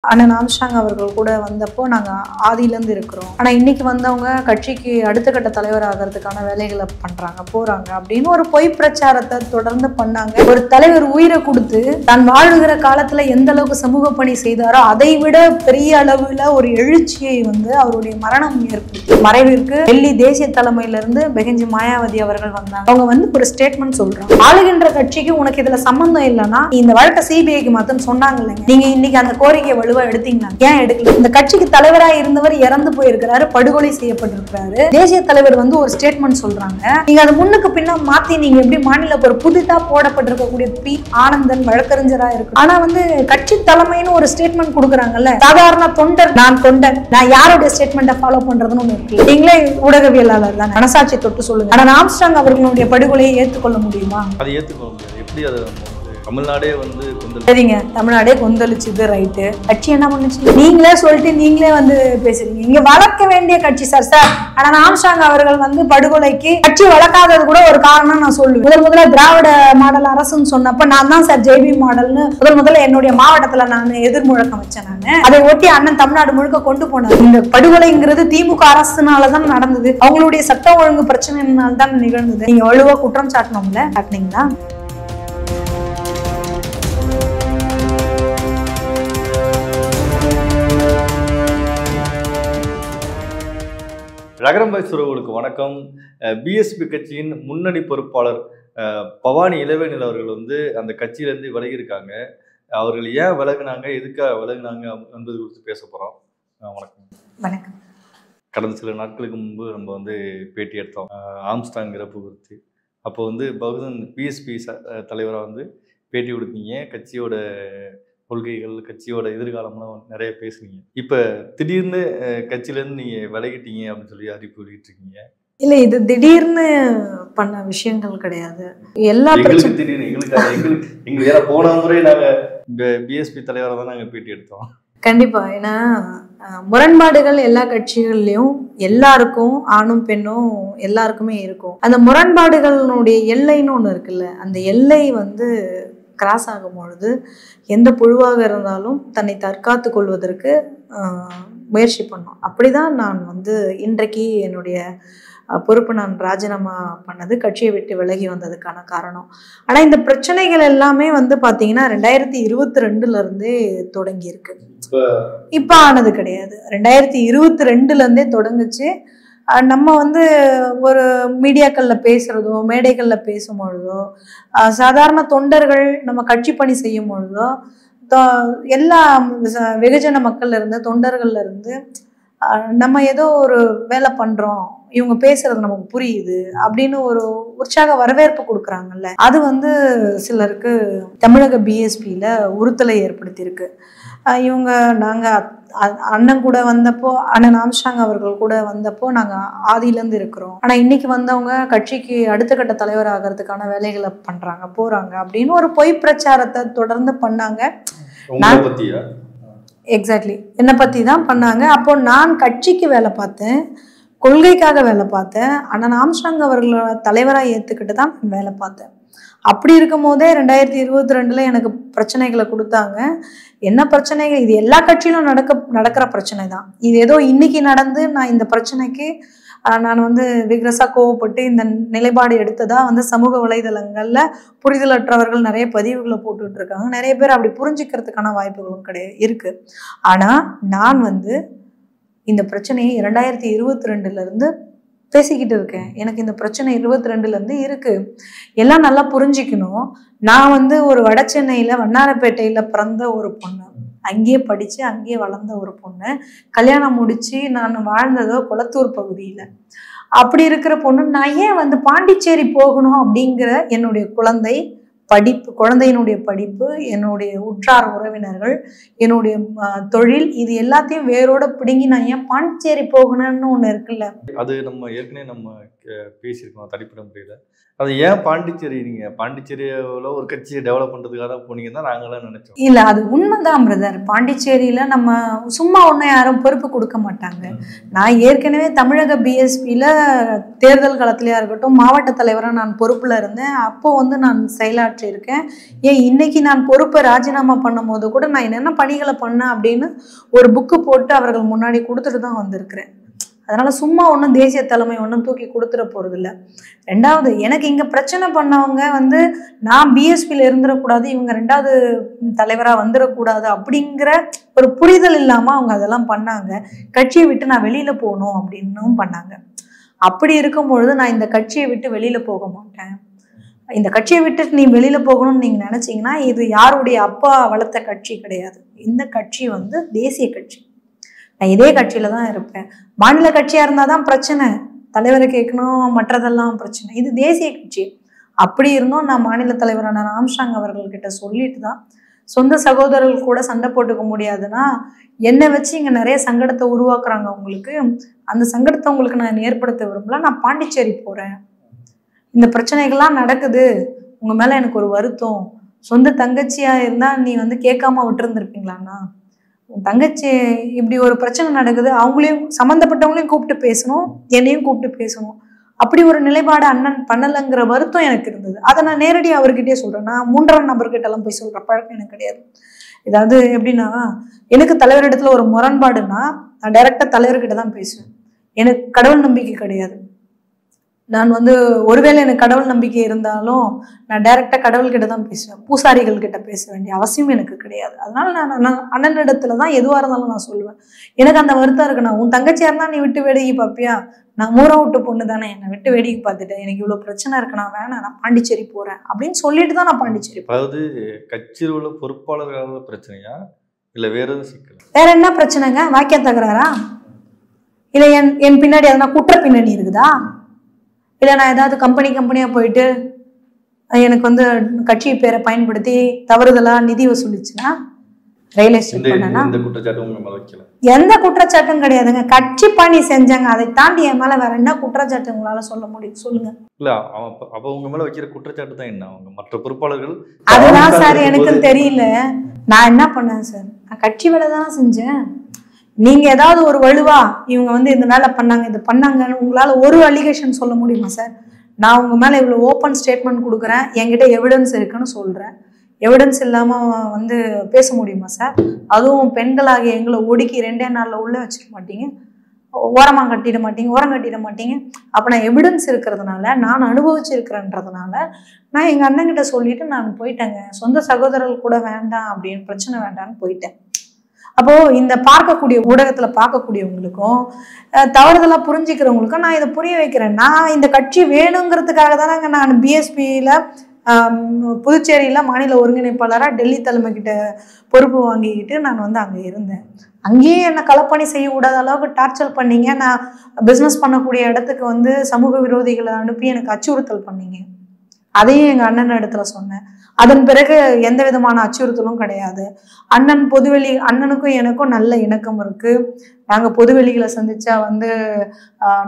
அண்ணன் ஆம்ஸ்ட்ராங் அவர்கள் கூட வந்தப்போ நாங்கள் ஆதியிலேருந்து இருக்கிறோம். ஆனால் இன்னைக்கு வந்தவங்க கட்சிக்கு அடுத்த கட்ட தலைவர் ஆகிறதுக்கான வேலைகளை பண்ணுறாங்க போகிறாங்க அப்படின்னு ஒரு பொய் பிரச்சாரத்தை தொடர்ந்து பண்ணாங்க. ஒரு தலைவர் உயிரை கொடுத்து தான் வாழுகிற காலத்தில் எந்த அளவுக்கு சமூக பணி செய்தாரோ அதை விட பெரிய அளவில் ஒரு எழுச்சியை அவருடைய மரணம் ஏற்படுத்தி மறைவிற்கு டெல்லி தேசிய தலைமையிலிருந்து பெகஞ்சி மாயாவதி அவர்கள் வந்தாங்க. அவங்க ஒரு ஸ்டேட்மெண்ட் சொல்றாங்க, ஆளுகின்ற கட்சிக்கு உனக்கு இதுல சம்பந்தம் இல்லைன்னா இந்த வழக்கை சிபிஐக்கு மாத்தம் சொன்னாங்க இல்லைங்க, நீங்க இன்னைக்கு அந்த கோரிக்கையை வலுவா எடுத்தீங்கன்னா ஏன் எடுக்கல? இந்த கட்சிக்கு தலைவராக இருந்தவர் இறந்து போயிருக்கிறாரு, படுகொலை செய்யப்பட்டிருக்கிறாரு. தேசிய தலைவர் ஒரு ஸ்டேட்மெண்ட் சொல்றாங்க, நீங்க அதை முன்னுக்கு பின்னா மாத்தி நீங்க எப்படி மாநில ஒரு புதிதா போடப்பட்டிருக்கக்கூடிய பி ஆனந்தன் வழக்கறிஞரா இருக்கு, ஆனா கட்சி தலைமைன்னு ஒரு ஸ்டேட்மெண்ட் கொடுக்குறாங்கல்ல. சாதாரண தொண்டர், நான் தொண்டன், நான் யாருடைய ஸ்டேட்மெண்ட்டை ஃபாலோ பண்றதுன்னு ஒண்ணு இருக்கு. நீங்களே ஊடகவியலாளர் தான், மனசாட்சி தொட்டு சொல்லுங்க. ஆனா ஆம்ஸ்ட்ராங் அவர்களுடைய படுகொலையை ஏற்றுக்கொள்ள முடியுமா? அதை ஏற்றுக்கொள்ள முடியாது. எப்படி அதை தமிழ்நாடே சரிங்க, தமிழ்நாடே கொந்தளிச்சுது, ரைட்டு. கட்சி என்ன பண்ணுச்சு? நீங்களே சொல்லிட்டு நீங்களே பேசுறீங்க. இங்க வளர்க்க வேண்டிய கட்சி சார். ஆனா ஆம்ஸ்ட்ராங் அவர்கள் படுகொலைக்கு கட்சி வளர்க்காதது கூட ஒரு காரணம் நான் சொல்லுவேன். முதல்ல திராவிட மாடல் அரசுன்னு சொன்னப்ப நான் தான் சார் ஜேபி மாடல்னு முதல்ல என்னுடைய மாவட்டத்துல நான் எதிர்முழக்கம் வச்சேன். நான் அதை ஒட்டி அண்ணன் தமிழ்நாடு முழுக்க கொண்டு போனார். இந்த படுகொலைங்கிறது திமுக அரசுனாலதான் நடந்தது, அவங்களுடைய சட்ட ஒழுங்கு பிரச்சனைனால்தான் நிகழ்ந்தது. நீங்க வலுவா குற்றம் சாட்டணும்ல, சாட்டினீங்களா? ரகரம் பாய்ஸ் உறவுகளுக்கு வணக்கம். பிஎஸ்பி கட்சியின் முன்னணி பொறுப்பாளர் பவானி இளவேனில் அவர்கள் அந்த கட்சியிலேருந்து விலகியிருக்காங்க. அவர்கள் ஏன் விலகினாங்க, எதுக்காக விலகினாங்க என்பது குறித்து பேச போகிறோம். வணக்கம். வணக்கம். கடந்த சில நாட்களுக்கு முன்பு நம்ம பேட்டி எடுத்தோம் ஆம்ஸ்ட்ராங் இறப்பு குறித்து. அப்போ பகுஜன் பிஎஸ்பி தலைவராக பேட்டி கொடுத்தீங்க. கட்சியோட கொள்கைகள், கட்சியோட எதிர்காலம்லாம் நிறைய பேசுனீங்க. இப்போ திடீர்னு கட்சியிலேருந்து நீங்கள் விலகிட்டீங்க அப்படின்னு சொல்லி அறிவிப்பு வெளியிட்டிருக்கீங்க. இல்லை, இது திடீர்னு பண்ண விஷயங்கள் கிடையாது. எல்லா திடீர்னு எங்களுக்கு வேற போன முறை நாங்கள் பிஎஸ்பி தலைவராக தான் நாங்கள் பேட்டி எடுத்தோம். கண்டிப்பா. ஏன்னா முரண்பாடுகள் எல்லா கட்சிகள்லயும் எல்லாருக்கும், ஆணும் பெண்ணும் எல்லாருக்குமே இருக்கும். அந்த முரண்பாடுகளுடைய எல்லைன்னு ஒண்ணு இருக்குல்ல, அந்த எல்லை கிராஸ் ஆகும் பொழுது எந்த புழுவாக இருந்தாலும் தன்னை தற்காத்து கொள்வதற்கு முயற்சி பண்ணோம். அப்படிதான் நான் இன்றைக்கு என்னுடைய பொறுப்பு நான் ராஜினாமா பண்ணது, கட்சியை விட்டு விலகி வந்ததுக்கான காரணம். ஆனால் இந்த பிரச்சனைகள் எல்லாமே பார்த்தீங்கன்னா 2022 தொடங்கி இருக்கு. இப்போ ஆனது கிடையாது. 2022 தொடங்குச்சு. நம்ம ஒரு மீடியாக்களில் பேசுகிறதோ, மேடைகளில் பேசும் பொழுதோ, சாதாரண தொண்டர்கள் நம்ம கட்சி பணி செய்யும் பொழுதோ, எல்லா வெகுஜன மக்கள்ல இருந்து, தொண்டர்கள்ல இருந்து நம்ம ஏதோ ஒரு வேலை பண்ணுறோம், இவங்க பேசுறது நமக்கு புரியுது அப்படின்னு ஒரு உற்சாக வரவேற்பு கொடுக்குறாங்கல்ல, அது சிலருக்கு தமிழக பிஎஸ்பியில் உறுத்தலை ஏற்படுத்தியிருக்கு. இவங்க நாங்கள் அண்ணன் கூட வந்தப்போ, அண்ணன் ஆம்ஸ்ட்ராங் அவர்கள் கூட வந்தப்போ நாங்கள் ஆதியிலேருந்து இருக்கிறோம். ஆனால் இன்னைக்கு வந்தவங்க கட்சிக்கு அடுத்த கட்ட தலைவர் ஆகிறதுக்கான வேலைகளை பண்ணுறாங்க போகிறாங்க அப்படின்னு ஒரு பொய் பிரச்சாரத்தை தொடர்ந்து பண்ணாங்க. எக்ஸாக்ட்லி என்னை பற்றி தான் பண்ணாங்க. அப்போ நான் கட்சிக்கு வேலை பார்த்தேன், கொள்கைக்காக வேலை பார்த்தேன். அண்ணன் ஆம்ஸ்ட்ராங் அவர்களை தலைவராக ஏற்றுக்கிட்டு தான் வேலை பார்த்தேன். அப்படி இருக்கும் போதே 2022 எனக்கு பிரச்சனைகளை கொடுத்தாங்க. என்ன பிரச்சனைகள்? இது எல்லா கட்சியிலும் நடக்கிற பிரச்சனை தான். இது ஏதோ இன்னைக்கு நடந்து நான் இந்த பிரச்சனைக்கு நான் விக்ரஸா கோவப்பட்டு இந்த நிலைப்பாடு எடுத்ததா சமூக வலைதளங்கள்ல புரிதலற்றவர்கள் நிறைய பதிவுகளை போட்டுட்டு இருக்காங்க. நிறைய பேர் அப்படி புரிஞ்சுக்கிறதுக்கான வாய்ப்புகளும் இருக்கு. ஆனா நான் இந்த பிரச்சனையை 2022 பேசிக்கிட்டு இருக்கேன். எனக்கு இந்த பிரச்சனை 22 இருக்கு. எல்லாம் நல்லா புரிஞ்சுக்கணும். நான் ஒரு வட சென்னையில வண்ணாரப்பேட்டையில பிறந்த ஒரு பொண்ணு, அங்கேயே படிச்சு அங்கேயே வளர்ந்த ஒரு பொண்ணு. கல்யாணம் முடிச்சு நான் வாழ்ந்ததோ குளத்தூர் பகுதியில. அப்படி இருக்கிற பொண்ணு நான் ஏன் பாண்டிச்சேரி போகணும் அப்படிங்கிற என்னுடைய குழந்தையினுடைய படிப்பு, என்னுடைய உற்றார் உறவினர்கள், என்னுடைய தொழில், இது எல்லாத்தையும் வேரோட பிடுங்கி நான் ஏன் பாண்டிச்சேரி போகணும்னு ஒண்ணு இருக்குல்ல. அது நம்ம ஏற்கனவே பேசியிருக்கோம் தனிப்பட்ட முறையில். அது ஏன் பாண்டிச்சேரி பாண்டிச்சேரியில் ஒரு கட்சியை டெவலப் பண்ணுறதுக்காக தான் போனீங்கன்னு தான் நாங்களாம் நினைச்சோம். இல்ல அது உண்மைதான் பிரதர். பாண்டிச்சேரியில நம்ம சும்மா ஒன்றும் யாரும் பொறுப்பு கொடுக்க மாட்டாங்க. நான் ஏற்கனவே தமிழக பிஎஸ்பியில தேர்தல் களத்திலையா இருக்கட்டும், மாவட்ட தலைவராக நான் பொறுப்புல இருந்தேன். அப்போ வந்து நான் செயலாற்றி இருக்கேன். ஏன் இன்னைக்கு நான் பொறுப்பை ராஜினாமா பண்ணும் போது கூட நான் என்னென்ன பணிகளை பண்ணேன் அப்படின்னு ஒரு புக்கு போட்டு அவர்கள் முன்னாடி கொடுத்துட்டு தான் வந்திருக்கிறேன். அதனால சும்மா ஒன்றும் தேசிய தலைமை ஒன்றும் தூக்கி கொடுத்துட போறது இல்லை. ரெண்டாவது, எனக்கு இங்க பிரச்சனை பண்ணவங்க வந்து நான் பிஎஸ்பியில இருந்துடக்கூடாது, இவங்க ரெண்டாவது தலைவரா வந்துடக்கூடாது அப்படிங்கிற ஒரு புரிதல் இல்லாம அவங்க அதெல்லாம் பண்ணாங்க. கட்சியை விட்டு நான் வெளியில போகணும் அப்படின்னும் பண்ணாங்க. அப்படி இருக்கும் பொழுது நான் இந்த கட்சியை விட்டு வெளியில போக மாட்டேன். இந்த கட்சியை விட்டு நீ வெளியில போகணும்னு நீங்க நினைச்சீங்கன்னா இது யாருடைய அப்பா வளர்த்த கட்சி கிடையாது. இந்த கட்சி வந்து தேசிய கட்சி. நான் இதே கட்சியில தான் இருப்பேன். மாநில கட்சியா இருந்தாதான் பிரச்சனை, தலைவரை கேட்கணும், மற்றதெல்லாம் பிரச்சனை. இது தேசிய கட்சி. அப்படி இருந்தும் நான் மாநில தலைவரான ஆம்ஸ்ட்ராங் அவர்கள்கிட்ட சொல்லிட்டு தான், சொந்த சகோதரர்கள் கூட சண்டை போட்டுக்க முடியாதுன்னா என்னை வச்சு இங்க நிறைய சங்கடத்தை உருவாக்குறாங்க உங்களுக்கு, அந்த சங்கடத்தை உங்களுக்கு நான் ஏற்படுத்த விரும்பல, நான் பாண்டிச்சேரி போறேன், இந்த பிரச்சனைகள்லாம் நடக்குது, உங்க மேல எனக்கு ஒரு வருத்தம், சொந்த தங்கச்சியா இருந்தா நீ வந்து கேட்காம விட்டுருந்துருப்பீங்களாண்ணா, தங்கச்சி இப்படி ஒரு பிரச்சனை நடக்குது, அவங்களையும் சம்மந்தப்பட்டவங்களையும் கூப்பிட்டு பேசணும், என்னையும் கூப்பிட்டு பேசணும், அப்படி ஒரு நிலைப்பாடு அண்ணன் பண்ணலைங்கிற வருத்தம் எனக்கு இருந்தது. அதை நான் நேரடியாக அவர்கிட்டயே சொல்றேன். நான் மூன்றாம் நபர்கிட்ட எல்லாம் போய் சொல்ற பழக்கம் எனக்கு கிடையாது. ஏதாவது எப்படின்னா, எனக்கு தலைவரிடத்துல ஒரு முரண்பாடுன்னா நான் டைரக்டா தலைவர்கிட்ட தான் பேசுவேன். எனக்கு கடவுள் நம்பிக்கை கிடையாது. நான் வந்து ஒருவேளை எனக்கு கடவுள் நம்பிக்கை இருந்தாலும் நான் டைரக்டா கடவுள்கிட்ட தான் பேசுவேன். பூசாரிகள் கிட்ட பேச வேண்டிய அவசியம் எனக்கு கிடையாது. அதனால நான் அண்ணனிடத்துல தான் எதுவாக இருந்தாலும் நான் சொல்லுவேன். எனக்கு அந்த வருத்தம் இருக்கு. நான் உன் தங்கச்சியா இருந்தா நீ விட்டு வேடிக்கை பார்ப்பியா? நான் மூரா விட்டு பொண்ணு தானே, என்னை விட்டு வேடிக்கை பார்த்துட்டேன், எனக்கு இவ்வளவு பிரச்சனை இருக்கு, நான் வேணாம், நான் பாண்டிச்சேரி போறேன் அப்படின்னு சொல்லிட்டு தான் நான் பாண்டிச்சேரி. அதாவது கட்சியில் உள்ள பொறுப்பாளர்களால பிரச்சனையா இல்ல வேற எதுவும் சிக்கல்? வேற என்ன பிரச்சனைங்க? வாக்கிய தகராறா? இல்ல என் பின்னாடி எதனா குற்ற பின்னணி இருக்குதா? இல்லை நான் ஏதாவது கம்பெனியாக போயிட்டு எனக்கு வந்து கட்சி பேரை பயன்படுத்தி தவறுதலாக நிதி வசூலிச்சுன்னா, ரியல் எஸ்டேட் பண்ணனா, எந்த குற்றச்சாட்டும் கிடையாதுங்க. கட்சி பணி செஞ்சாங்க, அதை தாண்டி என் மேலே வேற என்ன குற்றச்சாட்டு உங்களால சொல்ல முடியும் சொல்லுங்க? இல்ல அப்ப உங்க மேல வைக்கிற குற்றச்சாட்டு தான் என்ன? அவங்க மற்ற பொறுப்பாளர்கள் அதுதான் சார் எனக்கு தெரியல. நான் என்ன பண்ணேன் சார்? நான் கட்சி வேலை தானே செஞ்சேன். நீங்க ஏதாவது ஒரு வலுவா இவங்க வந்து இந்த வேலை பண்ணாங்க, இது பண்ணாங்கன்னு உங்களால ஒரு அலிகேஷன் சொல்ல முடியுமா சார்? நான் உங்க மேல இவ்வளவு ஓப்பன் ஸ்டேட்மெண்ட் கொடுக்குறேன், என்கிட்ட எவிடன்ஸ் இருக்குன்னு சொல்றேன். எவிடன்ஸ் இல்லாம வந்து பேச முடியுமா சார்? அதுவும் பெண்களாகிய எங்களை ஒடுக்கி 2 நாள்ல உள்ள வச்சிட மாட்டீங்க, ஓரமா கட்டிட மாட்டீங்க, ஓரம் கட்டிட மாட்டீங்க. அப்ப நான் எவிடன்ஸ் இருக்கிறதுனால, நான் அனுபவிச்சிருக்கிறேன்றதுனால நான் எங்க அண்ணன் கிட்ட சொல்லிட்டு நான் போயிட்டேங்க. சொந்த சகோதரர்கள் கூட வேண்டாம் அப்படின்னு, பிரச்சனை வேண்டான்னு போயிட்டேன். அப்போ இந்த பார்க்கக்கூடிய ஊடகத்துல பார்க்கக்கூடியவங்களுக்கும் தவறுதலா புரிஞ்சுக்கிறவங்களுக்கும் நான் இதை புரிய வைக்கிறேன். நான் இந்த கட்சி வேணுங்கிறதுக்காக தானங்க நான் பிஎஸ்பியில புதுச்சேரியில மாநில ஒருங்கிணைப்பாளராக டெல்லி தலைமை கிட்ட பொறுப்பு வாங்கிக்கிட்டு நான் வந்து அங்கே இருந்தேன். அங்கேயே என்னை களப்பணி செய்யக்கூடாத அளவுக்கு டார்ச்சர் பண்ணீங்க. நான் பிஸ்னஸ் பண்ணக்கூடிய இடத்துக்கு வந்து சமூக விரோதிகளை அனுப்பி எனக்கு அச்சுறுத்தல் பண்ணீங்க. அதையும் எங்க அண்ணன் இடத்துல சொன்னேன். அதன் பிறகு எந்த விதமான அச்சுறுத்தலும் கிடையாது. அண்ணனுக்கும் எனக்கும் நல்ல இணக்கம் இருக்கு. நாங்க பொதுவெளிகளை சந்திச்சா வந்து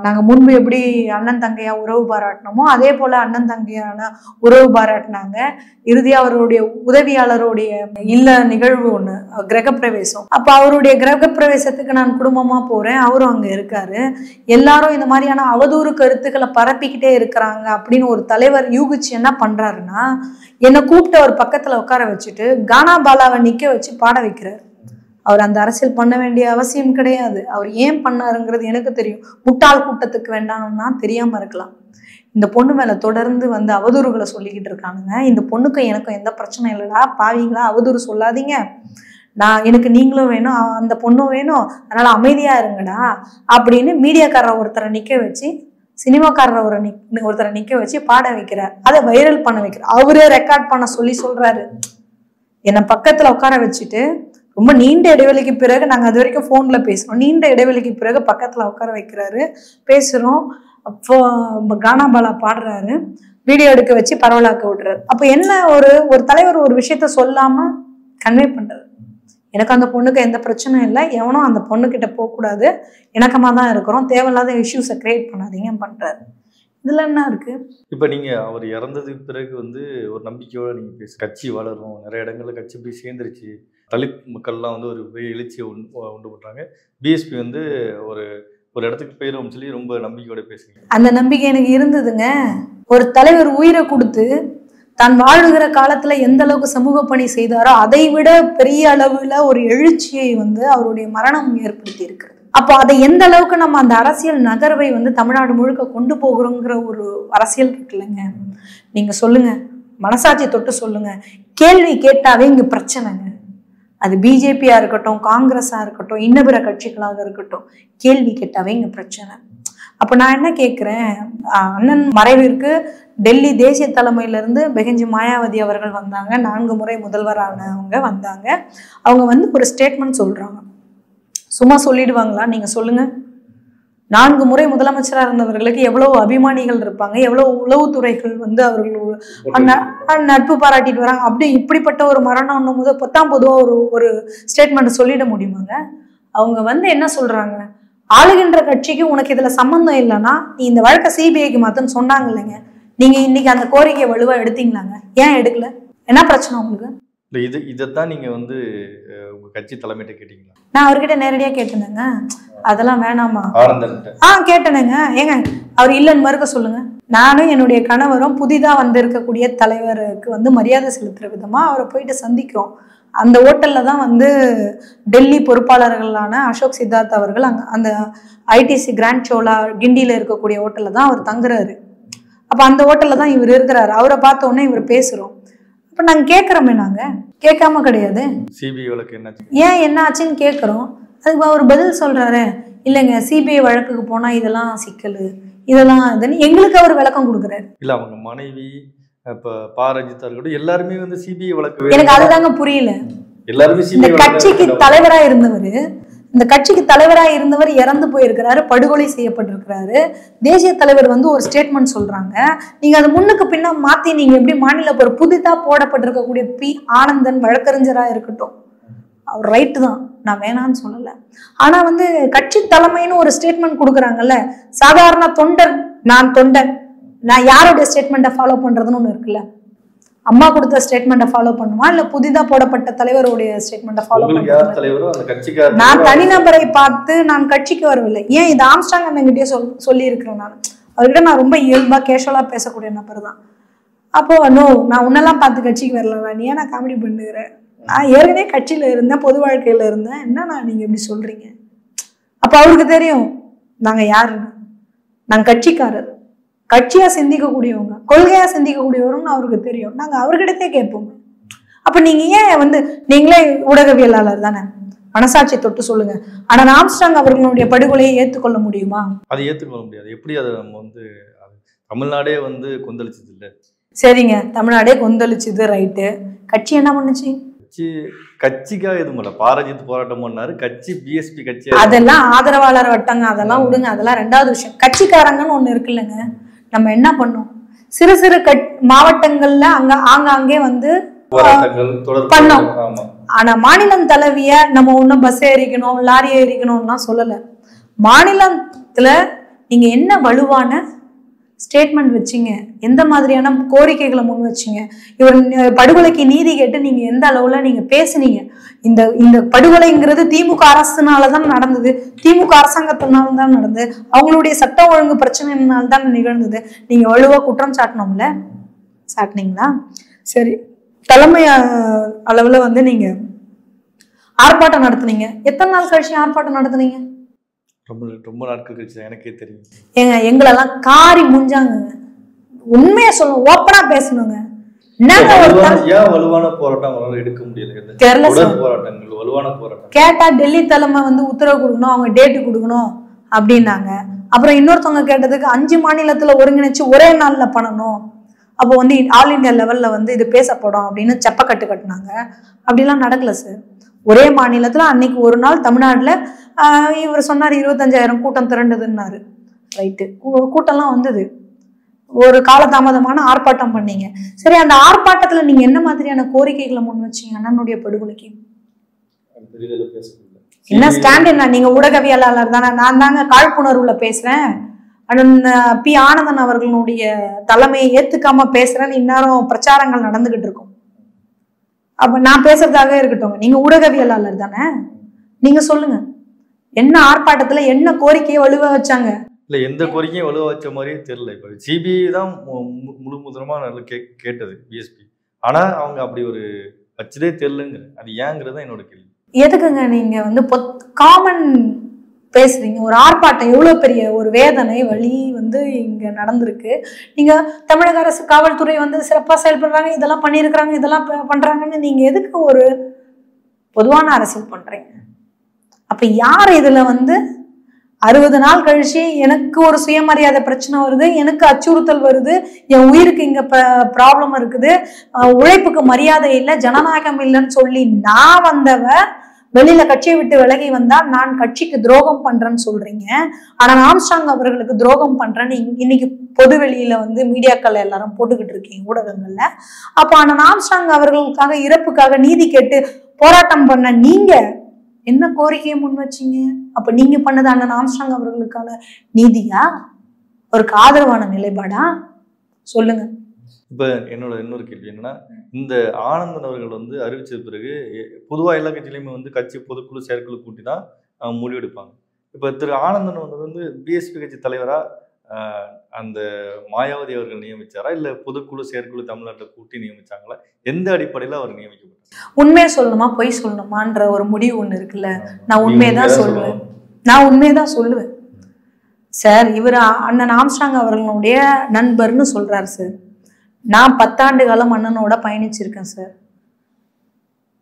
நாங்க முன்பு எப்படி அண்ணன் தங்கையா உறவு பாராட்டினோமோ அதே போல அண்ணன் தங்கையான உறவு பாராட்டினாங்க. இறுதியா அவருடைய உதவியாளருடைய இல்ல நிகழ்வு ஒண்ணு, கிரகப்பிரவேசம். அப்ப அவருடைய கிரகப்பிரவேசத்துக்கு நான் குடும்பமா போறேன், அவரும் அங்க இருக்காரு. எல்லாரும் இந்த மாதிரியான அவதூறு கருத்துக்களை பரப்பிக்கிட்டே இருக்கிறாங்க அப்படின்னு ஒரு தலைவர் யூகிச்சு என்ன பண்றாருன்னா, என்னை கூப்பிட்டு அவர் பக்கத்துல உட்கார வச்சுட்டு கானா பாலாவை நிக்க வச்சு பாட வைக்கிறார். அவர் அந்த அரசியல் பண்ண வேண்டிய அவசியம் கிடையாது. அவர் ஏன் பண்ணாருங்கிறது எனக்கு தெரியும். முட்டாள் கூட்டத்துக்கு வேண்டாம்னா தெரியாம இருக்கலாம். இந்த பொண்ணு மேல தொடர்ந்து வந்து அவதூறுகளை சொல்லிக்கிட்டு இருக்கானுங்க. இந்த பொண்ணுக்கும் எனக்கும் எந்த பிரச்சனையும் இல்லடா, பாவீங்களா, அவதூறு சொல்லாதீங்க, எனக்கு நீங்களும் வேணும், அந்த பொண்ணும் வேணும், அதனால அமைதியா இருங்கடா அப்படின்னு மீடியாக்காரரை ஒருத்தரை நிக்க வச்சு, சினிமாக்காரரை ஒருத்தரை நிக்க வச்சு பாட வைக்கிறார். அதை வைரல் பண்ண வைக்கிறார். அவரே ரெக்கார்ட் பண்ண சொல்றாரு. என்னை பக்கத்துல உட்கார வச்சுட்டு ரொம்ப நீண்ட இடைவெளிக்கு பிறகு, நாங்கள் அது வரைக்கும் ஃபோன்ல பேசுறோம், நீண்ட இடைவெளிக்கு பிறகு பக்கத்துல உட்கார வைக்கிறாரு, பேசுறோம். அப்போ கானா பாலா பாடுறாரு, வீடியோ எடுக்க வச்சு பரவலாக்க விடுறாரு. அப்போ என்ன, ஒரு தலைவர் ஒரு விஷயத்த சொல்லாம கன்வே பண்றாரு. எனக்கு அந்த பொண்ணுக்கு எந்த பிரச்சனையும் இல்லை, எவனும் அந்த பொண்ணுக்கிட்ட போகக்கூடாது, இணக்கமாக தான் இருக்கிறோம், தேவையில்லாத இஷ்யூஸை கிரியேட் பண்ணாதீங்க பண்றாரு. இதுல என்ன இருக்கு? இப்போ நீங்கள் அவர் இறந்ததுக்கு பிறகு வந்து ஒரு நம்பிக்கையோடு நீங்கள் கட்சி வளரும், நிறைய இடங்களில் கட்சி போய் சேர்ந்துருச்சு, தலித் மக்கள்லாம் வந்து ஒரு பெரிய எழுச்சியை உண்டு பண்ணுறாங்க, பிஎஸ்பி வந்து ஒரு ஒரு இடத்துக்கு போயிடும் சொல்லி ரொம்ப நம்பிக்கையோட பேசுறீங்க. அந்த நம்பிக்கை எனக்கு இருந்ததுங்க. ஒரு தலைவர் உயிரை கொடுத்து தான் வாழுகிற காலத்துல எந்த அளவுக்கு சமூக பணி செய்தாரோ அதை விட பெரிய அளவுல ஒரு எழுச்சியை வந்து அவருடைய மரணம் ஏற்படுத்தி இருக்கிறது. அப்போ அதை எந்த அளவுக்கு நம்ம அந்த அரசியல் நகர்வை வந்து தமிழ்நாடு முழுக்க கொண்டு போகிறோங்கிற ஒரு அரசியல் இருக்குல்லங்க. நீங்க சொல்லுங்க, மனசாட்சி தொட்டு சொல்லுங்க, கேள்வி கேட்டாவே இங்க பிரச்சனைங்க. அது பிஜேபியா இருக்கட்டும், காங்கிரஸா இருக்கட்டும், இன்ன பிற கட்சிகளாக இருக்கட்டும், கேள்வி கேட்டாவே இங்க பிரச்சனை. அப்ப நான் என்ன கேட்கிறேன், அண்ணன் மறைவிற்கு டெல்லி தேசிய தலைமையிலிருந்து பெகஞ்சி மாயாவதி அவர்கள் வந்தாங்க, 4 முறை முதல்வரானவங்க வந்தாங்க. அவங்க வந்து ஒரு ஸ்டேட்மெண்ட் சொல்றாங்க. சும்மா சொல்லிடுவாங்களா? நீங்க சொல்லுங்க. 4 முறை முதலமைச்சராக இருந்தவர்களுக்கு எவ்வளவு அபிமானிகள் இருப்பாங்க, எவ்வளவு உளவுத்துறைகள் வந்து அவர்கள் நட்பு பாராட்டிட்டு வராங்க. அப்படி இப்படிப்பட்ட ஒரு மரணம் போது பொதுவாக ஒரு ஸ்டேட்மெண்ட் சொல்லிட முடியுமாங்க? அவங்க வந்து என்ன சொல்றாங்க, ஆளுகின்ற கட்சிக்கு உனக்கு இதுல சம்பந்தம் இல்லைன்னா நீ இந்த வழக்கை சிபிஐக்கு மாத்துன்னு சொன்னாங்க இல்லைங்க. நீங்க இன்னைக்கு அந்த கோரிக்கையை வலுவா எடுத்தீங்களாங்க? ஏன் எடுக்கல? என்ன பிரச்சனை உங்களுக்கு? இதைத்தான் நீங்க வந்து உங்க கட்சி தலைமையிட்ட கேட்டீங்களா? நான் அவர்கிட்ட நேரடியா கேட்டேனுங்க. அதெல்லாம் வேணாமா? கேட்டேனுங்க. ஏங்க அவர் இல்லைன்னு மறுக்க சொல்லுங்க. நானும் என்னுடைய கணவரும் புதிதா வந்திருக்கக்கூடிய தலைவருக்கு வந்து மரியாதை செலுத்துற விதமா அவரை போயிட்டு சந்திக்கிறோம். அந்த ஹோட்டல்ல தான் வந்து டெல்லி பொறுப்பாளர்களான அசோக் சித்தார்த் அவர்கள் அந்த ஐடிசி கிராண்ட் சோலா கிண்டியில இருக்கக்கூடிய ஹோட்டல்ல தான் அவர் தங்குறாரு. அப்ப அந்த ஹோட்டல்ல தான் இவர் இருக்கிறாரு. அவரை பார்த்த உடனே இவர் பேசுறோம். அப்ப நாங்க கேட்கிறோமே, நாங்க கேட்காம கிடையாது. சிபிஐ வழக்கு என்னாச்சு, ஏன் என்ன ஆச்சுன்னு கேட்கிறோம். அதுக்கு அவர் பதில் சொல்றாரு, இல்லைங்க சிபிஐ வழக்குக்கு போனா இதெல்லாம் சிக்கல், இதெல்லாம் இதுன்னு எங்களுக்கு அவர் விளக்கம் கொடுக்குறாரு. இல்ல அவங்க மனைவி இப்ப பாரஜித்தா இருக்கட்டும் எல்லாருமே வந்து சிபிஐ வழக்கு, எனக்கு அதுதாங்க புரியல. எல்லாருமே இந்த கட்சிக்கு தலைவரா இருந்தவர் இறந்து போயிருக்கிறாரு, படுகொலை செய்யப்பட்டிருக்கிறாரு. தேசிய தலைவர் வந்து ஒரு ஸ்டேட்மெண்ட் சொல்றாங்க. நீங்க அது முன்னுக்கு பின்ன மாத்தி நீங்க எப்படி மாநில ஒரு புதிதா போடப்பட்டிருக்கக்கூடிய பி ஆனந்தன் வழக்கறிஞரா இருக்கட்டும், அவர் ரைட்டு தான், நான் வேணான்னு சொல்லல. ஆனா வந்து கட்சி தலைமைன்னு ஒரு ஸ்டேட்மெண்ட் கொடுக்குறாங்கல்ல, சாதாரண தொண்டர், நான் யாருடைய ஸ்டேட்மெண்ட்டை ஃபாலோ பண்றதுன்னு ஒண்ணு இருக்குல்ல. அம்மா கொடுத்த ஸ்டேட்மெண்ட்டை ஃபாலோ பண்ணுமா, இல்ல புதிதா போடப்பட்ட தலைவருடைய ஸ்டேட்மெண்ட்டை ஃபாலோ பண்ணுமா? நான் தனிநபரை பார்த்து நான் கட்சிக்கு வரவில்லை. ஏன் இது ஆம்ஸ்டாங் அண்ணங்கிட்டே சொல்லி இருக்கிறேன். அவர்கிட்ட நான் ரொம்ப இயல்பா கேஷுவலா பேசக்கூடிய நபர் தான். அப்போ நான் உன்னெல்லாம் பார்த்து கட்சிக்கு வரல, நீ ஏன் நான் காமெடி பண்ணுகிறேன், நான் ஏற்கனவே கட்சியில இருந்தேன், பொது வாழ்க்கையில இருந்தேன், என்னன்னா நீங்க எப்படி சொல்றீங்க? அப்ப அவருக்கு தெரியும் நாங்க யாருன்னு. நாங்க கட்சிக்காரர், கட்சியா சிந்திக்கக்கூடியவங்க, கொள்கையா சிந்திக்கக்கூடியவருன்னு அவருக்கு தெரியும். நாங்க அவர்கிட்டே கேட்போம். அப்ப நீங்க ஏன் வந்து, நீங்களே ஊடகவியலாளர் தானே, மனசாட்சி தொட்டு சொல்லுங்க. ஆனா ஆம்ஸ்டாங் அவர்களுடைய படுகொலையை ஏற்றுக்கொள்ள முடியுமா? அதை ஏற்றுக்கொள்ள முடியாது. எப்படி அதை நம்ம வந்து தமிழ்நாடே வந்து கொந்தளிச்சது இல்லை. சரிங்க, தமிழ்நாடே கொந்தளிச்சுது, ரைட்டு. கட்சி என்ன பண்ணுச்சு? கட்சிக்காக எதுவும் இல்லை, பாரஜித் போராட்டம் பண்ணாரு, கட்சி பிஎஸ்பி கட்சி, அதெல்லாம் ஆதரவாளர் வட்டாங்க, அதெல்லாம் விடுங்க, அதெல்லாம் ரெண்டாவது விஷயம். கட்சிக்காரங்கன்னு ஒண்ணு இருக்குல்லங்க. நம்ம என்ன பண்ணோம், சிறு சிறு மாவட்டங்கள்ல ஆங்காங்கே வந்து பண்ணோம். ஆனா மாநிலம் தழுவிய நம்ம ஒன்னும் பஸ் ஏறிக்கணும், லாரி ஏறிக்கணும்லாம் சொல்லல. மாநிலத்துல நீங்க என்ன வலுவான ஸ்டேட்மெண்ட் வச்சிங்க, எந்த மாதிரியான கோரிக்கைகளை முன் வச்சிங்க, இவர் படுகொலைக்கு நீதி கேட்டு நீங்க எந்த அளவுல நீங்க பேசுனீங்க. இந்த படுகொலைங்கிறது திமுக அரசுனாலதான் நடந்தது, திமுக அரசாங்கத்தினால தான் நடந்தது, அவங்களுடைய சட்ட ஒழுங்கு பிரச்சனைனால்தான் நிகழ்ந்தது. நீங்க வலுவா குற்றம் சாட்டணும்ல, சாட்டினீங்களா? சரி, தலைமை அளவுல வந்து நீங்க ஆர்ப்பாட்டம் நடத்துனீங்க. எத்தனை நாள் கழிச்சு ஆர்ப்பாட்டம் நடத்துனீங்க? ரொம்ப நாட்கள் கழிச்சு, எனக்கே தெரியும். ஏங்க எங்களெல்லாம் காரி முஞ்சாங்க, உண்மையா சொல்லணும், ஓப்பனா பேசணுங்க. கேட்டா டெல்லி தலைமை வந்து உத்தரவு கொடுக்கணும், அவங்க டேட்டு கொடுக்கணும் அப்படின்னாங்க. அப்புறம் இன்னொருத்தவங்க கேட்டதுக்கு 5 மாநிலத்துல ஒருங்கிணைச்சு ஒரே நாள்ல பண்ணணும், அப்போ வந்து ஆல் இண்டியா லெவல்ல வந்து இது பேசப்படும் அப்படின்னு செப்பக்கட்டு கட்டினாங்க. அப்படிலாம் நடக்கல சார். ஒரே மாநிலத்துல அன்னைக்கு ஒரு நாள் தமிழ்நாட்டுல இவர் சொன்னார் 25,000 கூட்டம் திரண்டதுன்னாரு. ரைட்டு, கூட்டம்லாம் வந்தது. ஒரு காலதாமதமான ஆர்ப்பாட்டம் பண்ணீங்க. சரி, அந்த ஆர்ப்பாட்டத்துல நீங்க என்ன மாதிரியான கோரிக்கைகளை முன் வச்சீங்க அண்ணனுடைய படுகொலைக்கு? என்ன ஸ்டாண்ட்? என்ன, நீங்க ஊடகவியலாளர் தானே, நான் தாங்க காழ்ப்புணர்வுல பேசுறேன். அண்ணன் பி ஆனந்தன் அவர்களுடைய தலைமையை ஏத்துக்காம பேசுறேன்னு இந்நேரம் பிரச்சாரங்கள் நடந்துகிட்டு இருக்கும். அப்ப நான் பேசுறதாக இருக்கட்டும், நீங்க ஊடகவியலாளர் தானே, நீங்க சொல்லுங்க என்ன ஆர்ப்பாட்டத்துல என்ன கோரிக்கையை வலுவ வச்சாங்க? இல்ல எந்த கோரிக்கையும் வலுவ வச்ச மாதிரியே தெரியல. இப்ப சிபிஐ தான் முழு முதலமா நல்லா கேட்டது பிஎஸ்பி. ஆனா அவங்க அப்படி ஒரு வச்சதே தெரியலங்க. அது ஏங்கிறது என்னோட கேள்வி. எதுக்குங்க நீங்க வந்து காமன் பேசுறீங்க? ஒரு ஆர்ப்பாட்டம் எவ்வளவு பெரிய ஒரு வேதனை வலி வந்து இங்க நடந்திருக்கு. நீங்க தமிழக அரசு காவல்துறை வந்து சிறப்பா செயல்படுறாங்க, இதெல்லாம் பண்ணியிருக்கிறாங்க, இதெல்லாம் பண்றாங்கன்னு நீங்க எதுக்கு ஒரு பொதுவான அரசியல் பண்றீங்க? அப்ப யார் இதுல வந்து 60 நாள் கழிச்சு எனக்கு ஒரு சுயமரியாதை பிரச்சனை வருது, எனக்கு அச்சுறுத்தல் வருது, என் உயிருக்கு இங்க ப்ராப்ளம் இருக்குது, உழைப்புக்கு மரியாதை இல்லை, ஜனநாயகம் இல்லைன்னு சொல்லி நான் வந்தவ வெளியில கட்சியை விட்டு விலகி வந்தா நான் கட்சிக்கு துரோகம் பண்றேன்னு சொல்றீங்க. ஆனா ஆம்ஸ்ட்ராங் அவர்களுக்கு துரோகம் பண்றேன்னு இன்னைக்கு பொது வெளியில வந்து மீடியாக்கள் எல்லாரும் போட்டுக்கிட்டு இருக்கீங்க, ஊடகங்கள்ல. அப்ப ஆனா ஆம்ஸ்ட்ராங் அவர்களுக்காக இறப்புக்காக நீதி கேட்டு போராட்டம் பண்ண நீங்க என்ன கோரிக்கையை முன் வச்சீங்க? அப்ப நீங்க பண்ணது அண்ணன் ஆம்ஸ்ட்ராங் அவர்களுக்கான நீதியா, ஒரு ஆதரவான நிலைப்பாடா? சொல்லுங்க. இப்ப என்னோட இன்னொரு கேள்வி என்னன்னா, இந்த ஆனந்தன் அவர்கள் வந்து அறிவிச்ச பிறகு பொதுவா எல்லா கட்சியிலுமே வந்து கட்சி பொதுக்குழு செயற்குழு கூட்டி தான் முடிவெடுப்பாங்க. இப்ப திரு ஆனந்தன் வந்து பிஎஸ்பி கட்சி தலைவரா அந்த மாயாவதி அவர்கள் நியமிச்சாரா, இல்ல பொதுக்குழு செயற்குழு தமிழ்நாட்டில் கூட்டி நியமிச்சாங்களா? எந்த அடிப்படையில அவர் நியமிக்கப்பட்டார்? உண்மையை சொல்லணுமா பொய் சொல்லணுமான்ற ஒரு முடிவு ஒண்ணு இருக்குல்ல. நான் உண்மையதான் சொல்லுவேன், நான் உண்மையதான் சொல்லுவேன் சார். இவர் அண்ணன் ஆம்ஸ்ட்ராங் அவர்களுடைய நண்பர்னு சொல்றாரு சார். நான் 10 ஆண்டு காலம் அண்ணனோட பயணிச்சிருக்கேன் சார்.